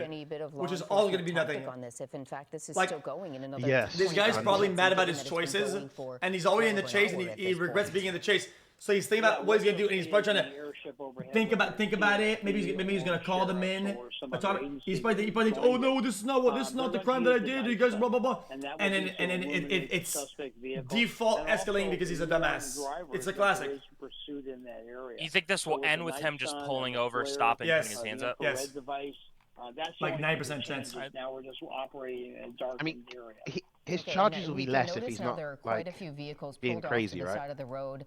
which is all going to be nothing. On this, if in fact this is like, still going in another. Yes. This guy's probably mad about his choices, and he's already in the chase, and he regrets being in the chase. So he's thinking about what he's gonna do, and he's probably trying to think about it. Maybe he's gonna call them in. He probably thinks, oh no, this is not the crime that I did. You guys, blah blah blah. And then it's default escalating because he's a dumbass. It's a classic. You think this will end with him just pulling over, stopping, putting his hands up? Yes. Like 9% chance. Now we're just operating in a dark area. His charges will be less if he's not there are quite a few vehicles being crazy, off to the right? side of the road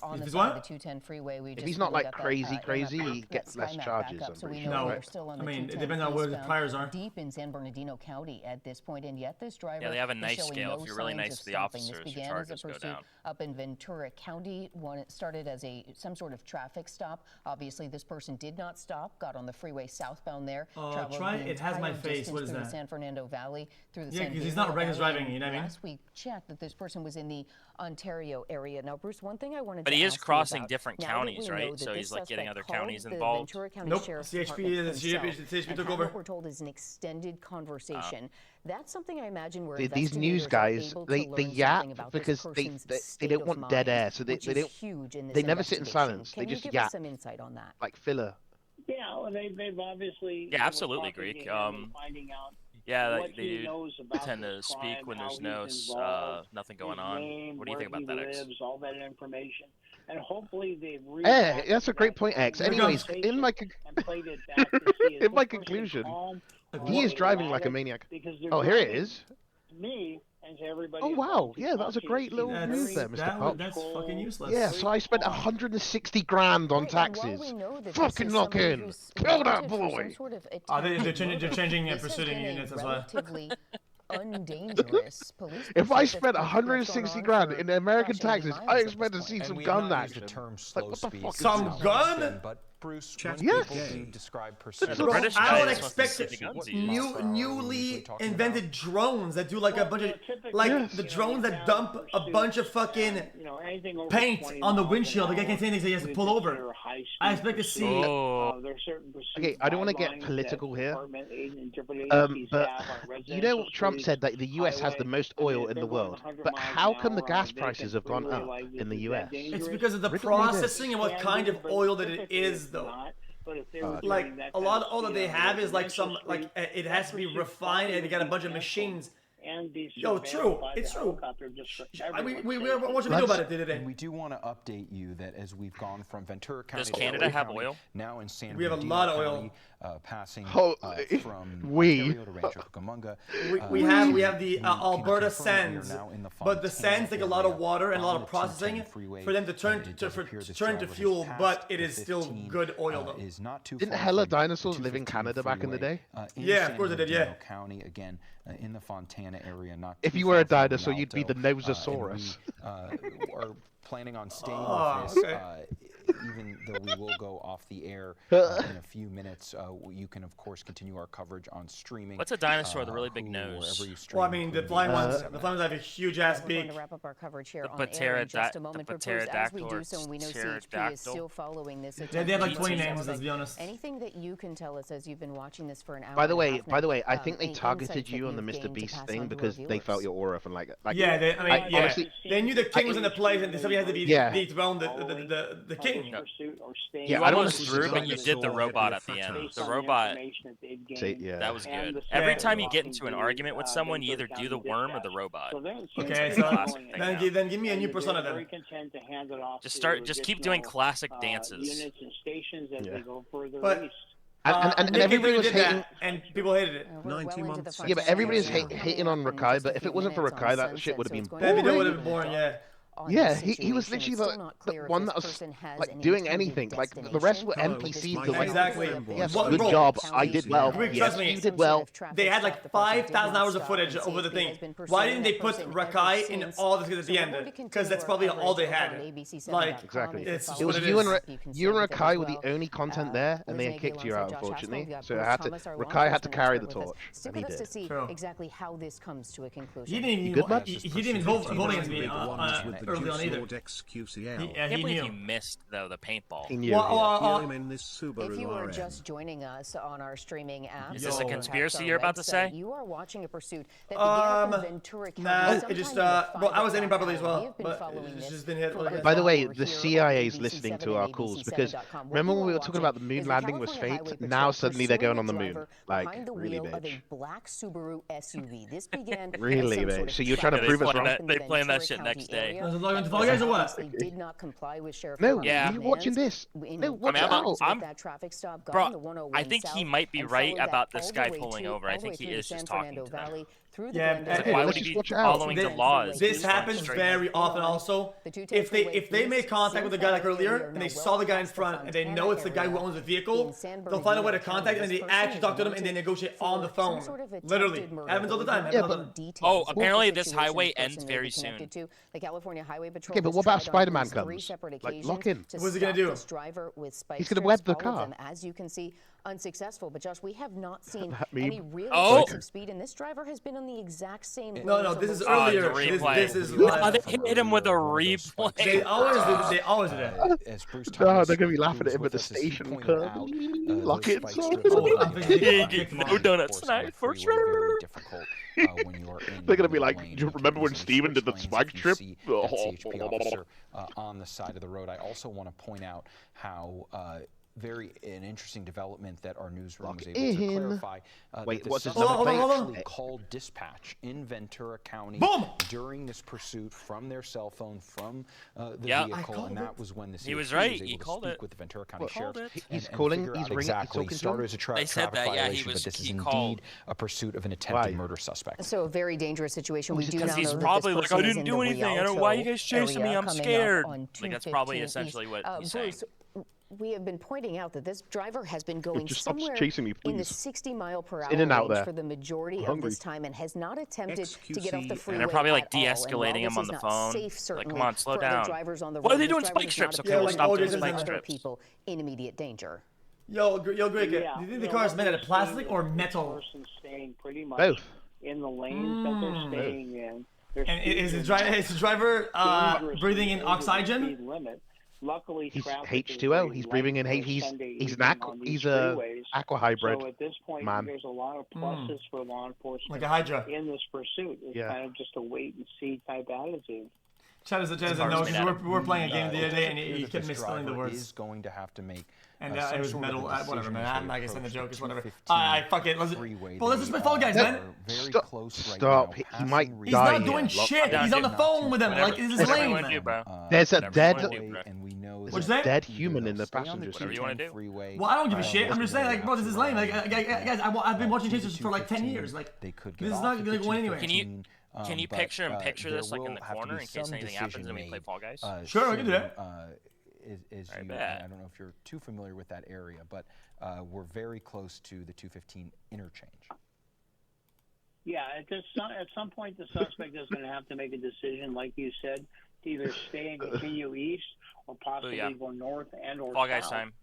on the side of the 210 freeway. If he's not like crazy, he gets less charges. I'm pretty sure. No, I mean it depends on where the tires are. Deep in San Bernardino County at this point, and yet this driver. Yeah, they have a nice scale. If you're really nice to the officers, your charges go down. Up in Ventura County, when it started as some sort of traffic stop. Obviously, this person did not stop. Got on the freeway southbound there. Try it has my face. What is that? The San Fernando Valley through the San because he's not reckless driving. You know what I mean? Last week checked that this person was in the Ontario area. Now, Bruce, one thing I wanted but to he is ask crossing different counties, right? So he's like getting other counties involved. Nope. CHP took over. What we're told is an extended conversation. That's something I imagine where these news guys they yap because they don't want dead air, so they don't. They never sit in silence. They just yap. Some insight on that? Like filler. Yeah, well, they've obviously. Yeah, absolutely, Greek. Finding out. Yeah, they tend to speak when there's nothing going on. What do you think about that, X? All that information, and hopefully they've. That's a great point, X. Anyways, in my conclusion, he is driving like a maniac. Oh, here it is. Me and to everybody. Oh wow, yeah, that was a great little move there, Mr. Pop. That's fucking useless. Yeah, so I spent 160 grand on taxes. Fucking lock in. Kill that boy. They're changing pursuing units as well. Undangerous police. If I spent 160 grand in American taxes, I expect to see some gun action. The term slow speed. Some gun? Bruce, Chat when people do describe pursuit, The British I would guys expect newly invented drones that do like a bunch of the drones that dump a bunch of fucking paint on the windshield. The guy can't say anything, so he has to pull over. I expect to see. Okay, I don't want to get political here, but you know, Trump said that the U.S. has the most oil in the world. But how come the gas prices have gone up in the U.S.? It's because of the processing and what kind of oil that it is, though. Like a lot of oil that they have is like it has to be refined, and they got a bunch of machines. Yo, true. It's true. We were watching a video about it the other day. And we do want to update you that as we've gone from Ventura County, does Canada have oil? Now in San we have a lot of oil. County, passing from Ontario to Rancho Cucamonga. We have the Alberta sands, but the sands take a lot of water and a lot of processing for them to turn to fuel, but it is still good oil though. Didn't hella dinosaurs live in Canada back in the day? Yeah, of course they did. Yeah. County again in the Fontana area. Not if you were a dinosaur, you'd be the Nosasaurus. We are planning on staying with this. Even though we will go off the air in a few minutes, you can of course continue our coverage on streaming. What's a dinosaur with a really big nose? Well, I mean, the flying ones have a huge ass beak. We're going to wrap up our coverage here on air in just a moment. But Bruce, as we do so, and we know CHP is still following this. Yeah, they have like 20 names, let's be honest. Anything that you can tell us as you've been watching this for an hour? By the way, I think they targeted you on the Mr. Beast thing because they felt your aura from like yeah, honestly, they knew the king was in the place and somebody had to be dethroned the king. Yeah, I almost threw, but you did the robot at the end. The robot, that was good. Every time you get into an argument with someone, you either do the worm or the robot. Okay, so then give me a new persona then. Just keep doing classic dances. But and everybody was hating, and people hated it. 90 months. Yeah, but everybody was hating on Rakai. But if it wasn't for Rakai, that shit would have been boring. That video would have been boring, yeah. Yeah, he was literally the one that was like doing anything. Like the rest were NPCs. Like, exactly. Yes, good job. I did well. Yes, me, you did well. They had like 5,000 hours of footage over the thing. Why didn't they put Rakai in all this at the end? Because that's probably all they had. Like exactly. It was you and Rakai were the only content there, and they kicked you out, unfortunately. So Rakai had to carry the torch, and he did. Exactly how this comes to a conclusion. He didn't even vote against me early on either. I can't believe you missed though the paintball. If you are just joining us on our streaming app, is this a conspiracy you're about to say? You are watching a pursuit that began from Ventura County. Nah, it just well, I was aiming properly as well, but it's just been hit. By the way, the CIA is listening to our calls because remember when we were talking about the moon landing was fake? Now suddenly they're going on the moon. Like really, bitch. Black Subaru SUV. This began really, bitch. So you're trying to prove us wrong? They planned that shit next day. Guys or what? Did not comply with Sheriff no, you're watching this. No, watch out. Bro, I think he might be right about this guy pulling over. I think he is just talking to them. Yeah, why would he be following the laws? This happens very often. Also, if they made contact with the guy like earlier and they saw the guy in front and they know it's the guy who owns the vehicle, they'll find a way to contact him and they actually talk to them and they negotiate on the phone. Literally, happens all the time. Yeah, but apparently this highway ends very soon. The California Highway Patrol. Okay, but what about Spider-Man comes? Like, lock in. What's he gonna do? He's gonna web the car. As you can see, unsuccessful. But Josh, we have not seen any real increase of speed, and this driver has been on the exact same. No, this is earlier. This is live. They hit him with a replay. They always do that. As Bruce no, they're gonna be laughing at him at the station. Lock it. No donuts tonight for sure. They're gonna be like, do you remember when Steven did the spike trip? On the side of the road. I also want to point out how an interesting development that our newsroom was able to clarify. Wait, what's his number? They actually actually called dispatch in Ventura County during this pursuit from their cell phone from the vehicle, and that was when the he was right. He called it with the Ventura County Sheriff. He's calling. He's ringing. Exactly. He's started as a traffic violation, but this is indeed a pursuit of an attempted murder suspect. So a very dangerous situation. We do now know he's that probably this like, I didn't do anything. I don't know why you guys chasing me. I'm scared. Like that's probably essentially what he's saying. we have been pointing out that this driver has been going just somewhere chasing me, in the please. 60-mile-per-hour In and out range there. for the majority of this time and has not attempted to get off the freeway. And they're probably like at all. de-escalating him on the phone. Safe, like, come on, slow for down. Drivers on the What are road. they doing This spike driver strips? does Okay, not we'll appear stop to doing be spike other strips. people in immediate danger. Yo, Greg, Yeah, do you think the car is made out of plastic or metal? Person staying pretty much Both. in the lanes that they're staying in. And is the driver breathing in oxygen? Limit. Luckily, he's traffic H2O. He's breathing in. He's a aqua hybrid. So at this point, there's a lot of pluses for law enforcement like a Hydra in this pursuit. It's kind of just a wait and see type attitude. Chad is a no. We're playing a game the other day, and he kept misspelling the words. Is going to have to make. And it was metal. Whatever, man. I'm not gonna send the joke. It's whatever. Fuck it. Let's just play Fall Guys, man. Stop. He might die. He's not doing shit. He's on the phone with him. Like, this is lame. There's a dead. What's that? Dead human in the passenger seat. Well, I don't give a shit. I'm just saying, like, bro, this is lame. Like, guys, I've been watching Chasers for like 10 years. Like, this is not gonna go anywhere. Can you picture this like in the corner in case anything happens and we play Fall Guys? Sure, I can do that. I don't know if you're too familiar with that area, but we're very close to the 215 interchange. Yeah, at some point the suspect is going to have to make a decision, like you said, to either stay and continue east or possibly go north and or Fall Guys south. time.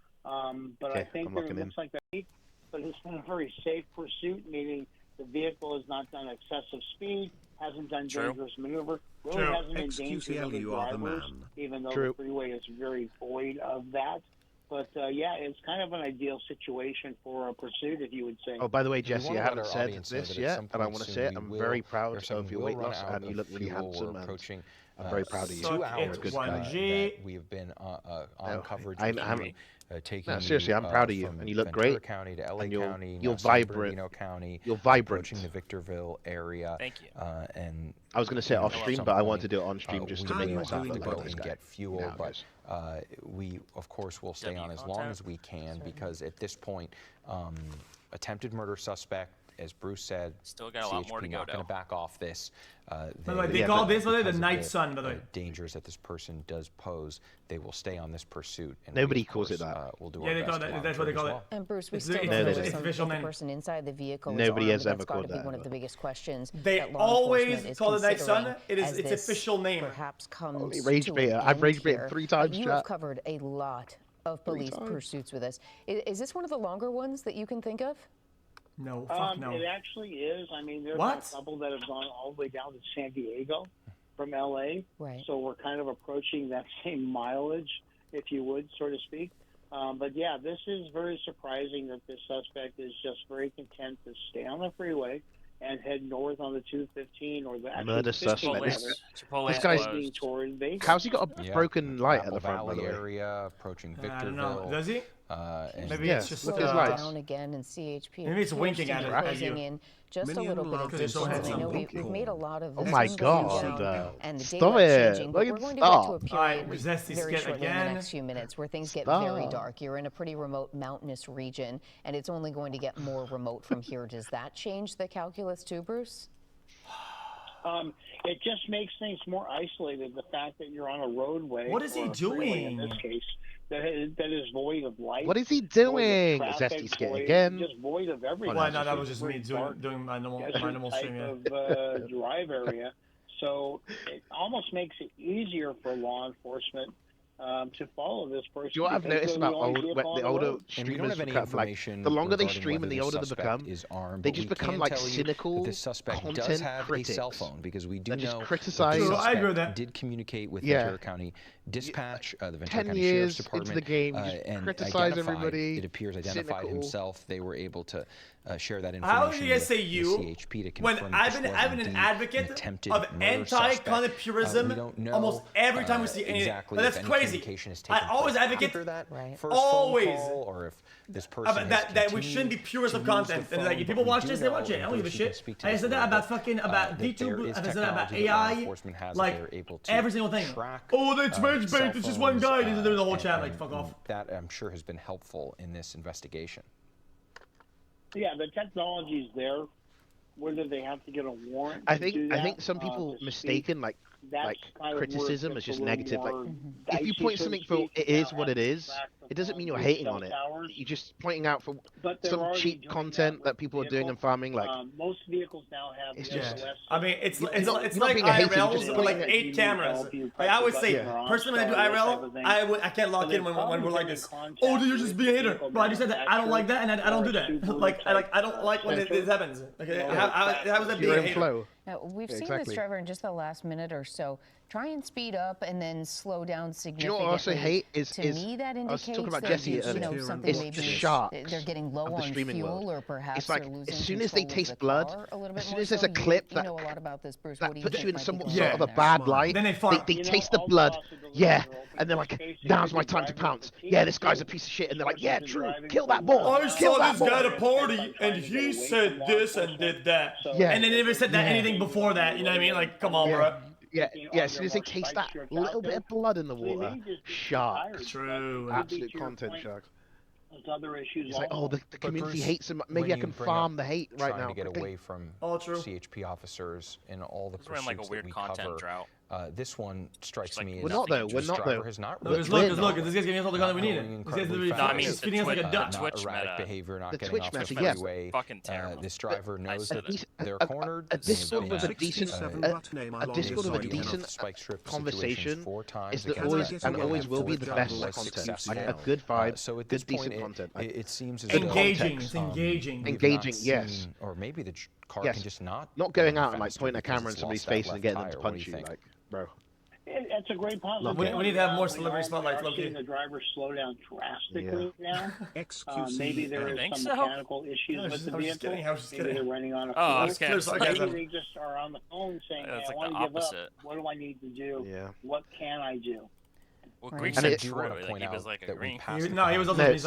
But I think it looks like that. But it's been a very safe pursuit, meaning the vehicle has not done excessive speed, hasn't done dangerous maneuver, really hasn't endangered other drivers, even though the freeway is very void of that. But yeah, it's kind of an ideal situation for a pursuit, if you would say. Oh, by the way, Jesse, I haven't said this yet, and I want to say it. I'm very proud of your weight loss, and you look really handsome. And I'm very proud of you. 2 hours. You're a good guy. We have been on coverage. No, seriously, I'm proud of you, and you look great. County to LA County, you're vibrant. County, you're vibrant. Approaching the Victorville area. Thank you. And I was going to say it off stream, but I wanted to do it on stream just to make myself look like this guy. Get fuel, but we of course will stay on as long as we can because at this point, attempted murder suspect. As Bruce said, still got a lot more to go. Not going to back off this. They call this the Night Sun, by the way. Dangers that this person does pose, they will stay on this pursuit. And nobody calls it that. We'll do they call that. That's what they call it. And Bruce, we still don't know the person inside the vehicle. Nobody has ever called that. Be one of the biggest questions. They always call it Night Sun. It's official name. Perhaps comes rage bait. I've rage baited 3 times. You have covered a lot of police pursuits with us. Is this one of the longer ones that you can think of? No, fuck no. It actually is. I mean, there's a couple that have gone all the way down to San Diego from L.A. Right. So we're kind of approaching that same mileage, if you would, so to speak. But yeah, this is very surprising that this suspect is just very content to stay on the freeway and head north on the 215 or the murder suspect. This guy's being toward Vegas. How's he got a broken light at the front? Valley area approaching Victorville. I don't know. Does he? Maybe it's just down again in CHP. Maybe it's winking at it. In just a little bit of distance. I know we've made a lot of. Oh my God! And the Stop it! Look we're at going to get to a period very shortly in the next few minutes where things get very dark. You're in a pretty remote mountainous region, and it's only going to get more remote from here. Does that change the calculus too, Bruce? It just makes things more isolated. The fact that you're on a roadway. What is he doing? In this case, that is void of light. What is he doing? Zesty skit again. Just void of everything. Well, no, that was just me doing my normal stream. Of drive area. So it almost makes it easier for law enforcement to follow this person. You know what I've noticed about the older streamers become, like, the longer they stream and the older they become, they just become like cynical this suspect content does have critics. A cell phone because we do know criticize. that the I agree with that. did communicate with Ventura County Dispatch, the Ventura 10 County years Sheriff's Department, into the game, and criticize everybody. It appears identified cynical. Himself. They were able to share that information. How do you guys say you? CHP to when I've been an advocate of anti-conspirism almost every time we see anything. Exactly. That's crazy. I always advocate always or if this person that we shouldn't be purists of content. And like, if people watch this, they watch it. I don't give a shit. I said that about fucking about VTube. I said that about AI. Like every single thing. Oh, that's rage bait. It's just one guy. There's the whole chat. Like, fuck off. That I'm sure has been helpful in this investigation. Yeah, the technology's there. whether they have to get a warrant. I think some people mistaken like criticism as just negative. Like if you point something for it is what it is, it doesn't mean you're hating on it. You're just pointing out for some cheap content that people are doing and farming. Like most vehicles now have. It's just. I mean, it's like IRLs with like 8 cameras. Like I would say, personally, when I do IRL, I can't lock in when we're like this. Oh, dude, you're just being a hater. Bro, I just said that I don't like that, and I don't do that. I don't like when this happens. Okay, how is that being a hater? Now, we've seen this driver in just the last minute or so try and speed up and then slow down significantly. Do you know what I also hate is me that indicates I was talking about that Jesse something it's maybe the sharks they're getting low on fuel or perhaps it's like they're losing as soon as they taste blood, as soon as there's a clip that puts you in some sort of a bad light, then they taste the blood, and they're like, now's my time to pounce. Yeah, this guy's a piece of shit, and they're like, yeah, true, kill that bull. I saw this guy at a party, and he said this and did that. Yeah. And they never said that anything before that. You know what I mean? Like, come on, bro. Yeah, as soon as they taste that little bit of blood in the water, sharks. True. Absolute content sharks. Other issues. It's like, oh, the community hates him. Maybe I can farm the hate right now. Trying to get away from CHP officers in all the pursuits like a weird that we content cover. Drought. This one strikes me as we're not though. We're not though. Has not look, this guy's giving us all the content we needed. This guy's literally feeding us like a duck. Not erratic behavior, not getting off the freeway. Fucking terrible. This driver knows that they're cornered. A Discord with a decent conversation is that always will be the best content. Like a good vibe, so at good this point, decent content. It seems as engaging. It's engaging. Engaging, yes. Or maybe the car can just not going out and like pointing a camera in somebody's face and getting them to punch you, like, bro. It's a great positive. We need to have more celebrity spotlights. We're seeing the drivers slow down drastically now. Maybe there is some mechanical issues with the vehicle. Maybe they're running on a maybe they just are on the phone saying, hey, I want to give up. What do I need to do? What can I do? Well, Greek said true. Like, he was like agreeing. No, he was also just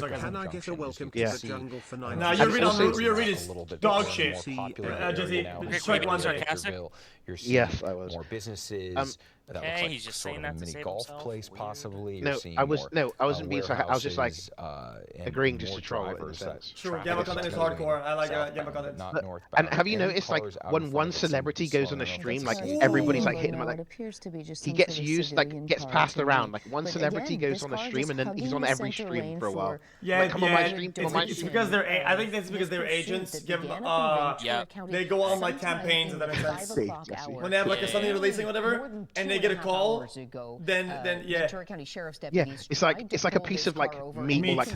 like, can I get a welcome to the jungle for 9? No, you're reading dog shit. Jesse, strike one sarcastic. Yes, I was. More businesses. That looks like he's just saying that mini golf place, possibly. No, I wasn't being sarcastic. I was just like agreeing just to troll it in a sense. True, Gamma content is hardcore. I like Gamma content. And have you noticed, like, when one celebrity goes on a stream, like, everybody's like hitting him, like, he gets used, like, gets passed around. Like, one celebrity goes on a stream, and then he's on every stream for a while. Yeah, come on my stream, come on my stream. It's because I think that's because they're agents. They go on, like, campaigns, and that makes sense. When they have, like, something releasing, whatever, and they get a call, then it's like a piece of like meat, like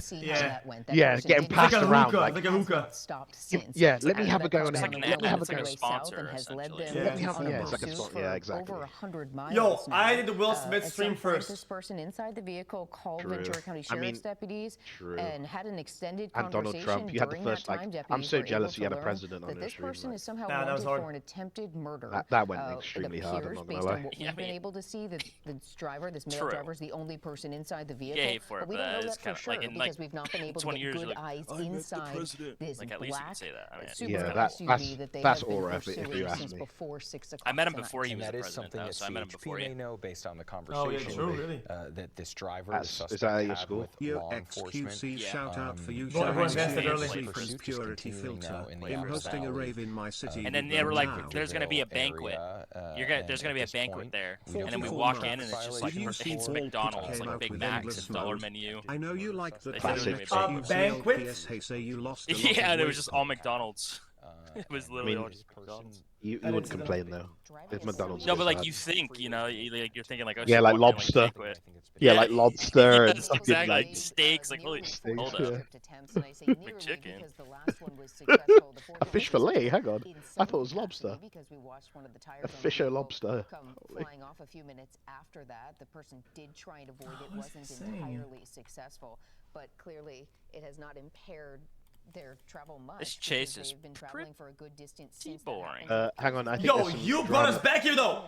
getting passed around, like a hookah. Yeah, let me have a go on it. Let me have a go. It's like a sponsor. Yeah, exactly. Yo, I did the Will Smith stream first. This person inside the vehicle called Ventura County Sheriff's deputies and had an extended conversation. And Donald Trump, you had the first I'm so jealous you had a president on this person is somehow wanted for an attempted murder. That went extremely hard. I'm not gonna lie. We've been able to see that this male driver, is the only person inside the vehicle. Yeah, but we don't know that for sure because we've not been able to get good eyes inside this black Subaru SUV that they have been pursuing since before 6 o'clock. I met him before he was that is president, something that so I met him before CHP may know based on the conversation that this driver, the suspect, had with law enforcement. Shout out for you. Purity filter. I'm hosting a rave in my city. And then they were like, "There's going to be a banquet. There's going to be a banquet there." And then we walk in, and it's just like it's McDonald's, like Big Macs and dollar menu. I know you like the classic banquet. Yeah, there was just all McDonald's. It was literally all just McDonald's. You wouldn't complain though. If McDonald's. No, but like you think, you're thinking like, oh, yeah, like lobster. Yeah, like lobster and exactly, like steaks, like holy hold up. Chicken. A fish fillet. Hang on, I thought it was lobster. A fish or lobster. Flying off a few minutes after that, the person did try and avoid it. Wasn't entirely successful, but clearly it has not impaired their travel much. This chase is been traveling for a good distance since boring. Hang on, I think you brought us back here though.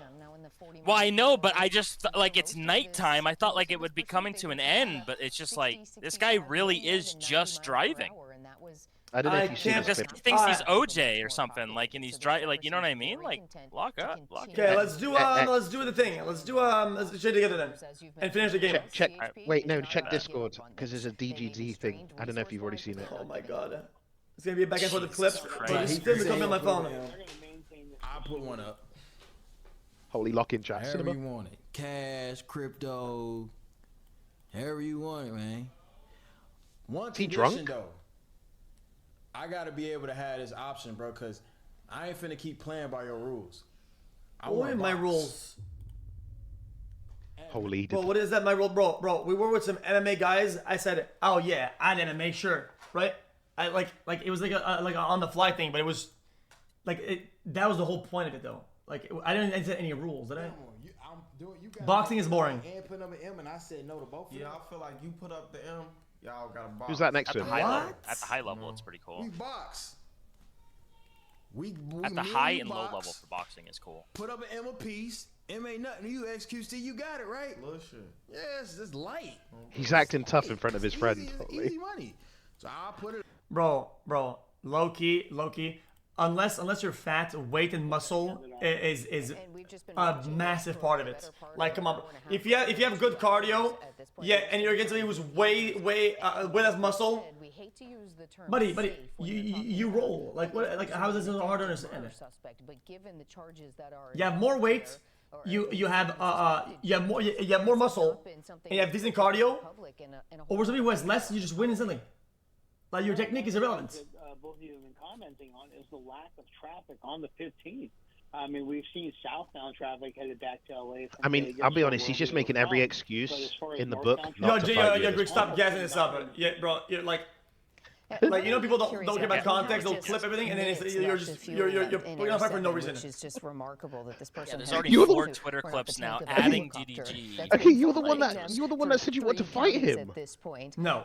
Well, I know, but I just like it's nighttime. I thought like it would be coming to an end, but it's just like this guy really is just driving. I don't know if you see this. He thinks he's OJ or something, like, and he's driving, like, you know what I mean? Like, lock up. Okay, let's do the thing. Let's shit together then, and finish the game. Check Discord because there's a DGD thing. I don't know if you've already seen it. Oh my god. It's gonna be a back and forth of clips. But he's still coming on my phone. I'll put one up. Holy lock-in chat. However you want it. Cash, crypto, however you want it, man. One condition, though. I gotta be able to have this option, bro, because I ain't finna keep playing by your rules. What are my rules? Holy. Bro, what is that? My rule, bro. We were with some MMA guys. I said, oh yeah, I'd MMA, sure, right? I like it was like a on the fly thing, but it was like that was the whole point of it though. Like I didn't set any rules, did I? Boxing is boring. And put up an M, and I said no to both. Yeah, I feel like you put up the M. Y'all got a box. Who's that next to him? At the high level, it's pretty cool. We box. We at the high and low level for boxing is cool. Put up an M a piece. M ain't nothing to you, xQc. You got it, right? Little shit. Yes, it's light. He's acting tough in front of his friend. Easy money. So I'll put it. Bro, low key. Unless you're fat, weight and muscle is a massive part of it. Like, come on, if you have good cardio, yeah, and you're against somebody who's way less muscle, buddy, you roll. Like what? Like how is this so hard to understand? You have more weight. You have more muscle, and you have decent cardio. Over somebody who has less, you just win instantly. Like your technique is irrelevant. Both of you have been commenting on is the lack of traffic on the 15th. I mean, we've seen southbound traffic headed back to LA. I mean, I'll be honest. He's just making every excuse in the book. Greg, stop gassing this up. Yeah, bro. You're like you know, people don't care about context. They'll clip everything, and then you're putting on fire for no reason. Which is just remarkable that this person. There's already 4 Twitter clips now adding DDG. Okay, you're the one that said you want to fight him. At this point. No.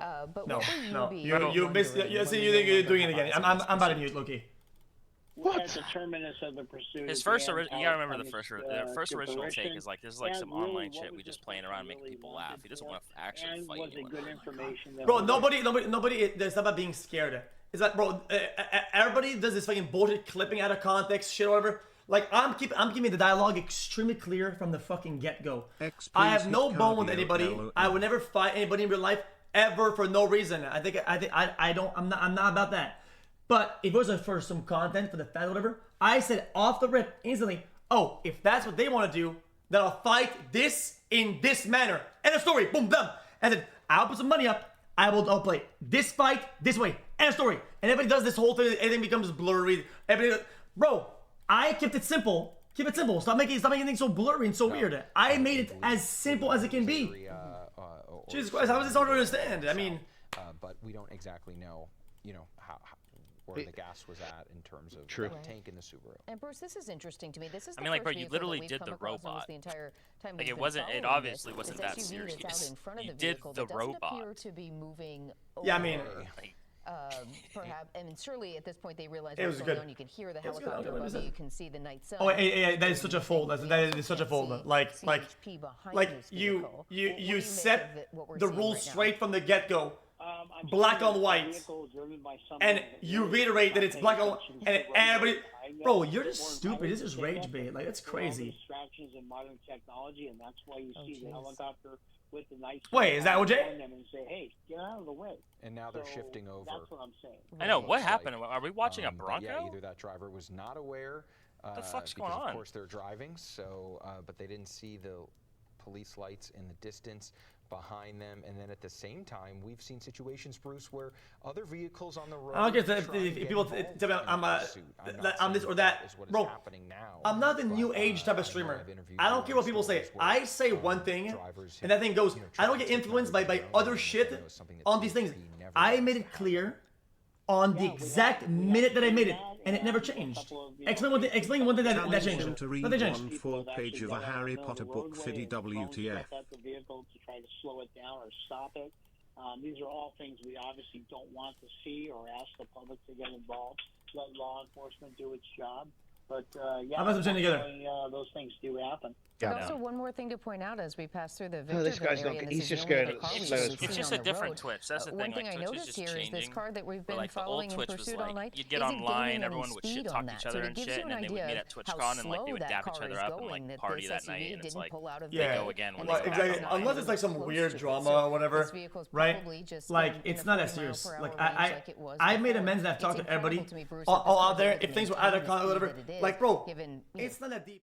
You missed. You think you're doing it again. I'm about to mute, Loki. What? At the terminus of the pursuit. His first, you gotta remember the first original take is like, this is like some online shit. We just playing around, making people laugh. He doesn't want to actually fight anyone. Bro, nobody. There's not about being scared. It's like, bro, everybody does this fucking bullshit clipping out of context, shit, or whatever. Like, I'm keeping the dialogue extremely clear from the fucking get-go. I have no bone with anybody. I would never fight anybody in real life ever for no reason. I'm not about that. But if it was for some content for the fans or whatever, I said off the rip instantly, oh, if that's what they want to do, then I'll fight this in this manner. End of story. Boom, done. And then I'll put some money up. I'll play this fight this way. End of story. And everybody does this whole thing. Everything becomes blurry. Bro, I kept it simple. Keep it simple. Stop making things so blurry and so weird. I made it as simple as it can be. Jesus Christ, how is this hard to understand? I mean, but we don't exactly know, how where the gas was at in terms of the tank in the Subaru. And Bruce, this is interesting to me. This is I mean, like, bro, you literally did the robot. Like, it obviously wasn't that serious. You did the robot. To be moving yeah, I mean, perhaps, and surely at this point they realized it was going good. on. You can hear the helicopter above you. You can see the night sun. Oh, that is such a fold. That is such a fold. Like you set the rules straight from the get-go. Black on white, and you reiterate that it's black on white, and everybody, bro, you're just stupid. This is rage bait. Like, that's crazy. Distractions in modern technology, and that's why you see the helicopter with the night. Wait, is that OJ? And say, hey, get out of the way. And now they're shifting over. That's what I'm saying. I know. What happened? Are we watching a Bronco? Yeah, either that driver was not aware. What the fuck's going on? Of course, they're driving, so but they didn't see the police lights in the distance behind them, and then at the same time, we've seen situations, Bruce, where other vehicles on the road. I don't get that if people tell me I'm this or that, bro. I'm not the new age type of streamer. I don't care what people say. I say one thing, and that thing goes. I don't get influenced by other shit on these things. I made it clear on the exact minute that I made it, and it never changed. Explain one thing that changed. Nothing changed. On full page of a Harry Potter book for WTF. The vehicle to try to slow it down or stop it. These are all things we obviously don't want to see or ask the public to get involved. Let law enforcement do its job. But yeah, together? Those things do happen. Also, one more thing to point out as we pass through the Victorville this guy's area, not. and He's this just is going the car slow as It's just a different Twitch. That's the thing. One thing like, I noticed here is this car that we've been like following the in old Twitch was pursuit all night. you'd get online, everyone would shit talk each other and shit, and then they would meet at TwitchCon and like they would dap each other up and like party that night, and it's like they go again when they go exactly. Unless it's like some weird drama or whatever, right? Like it's not that serious. Like I made amends and I've talked to everybody all out there. If things were out of control or whatever, like bro, it's not that deep.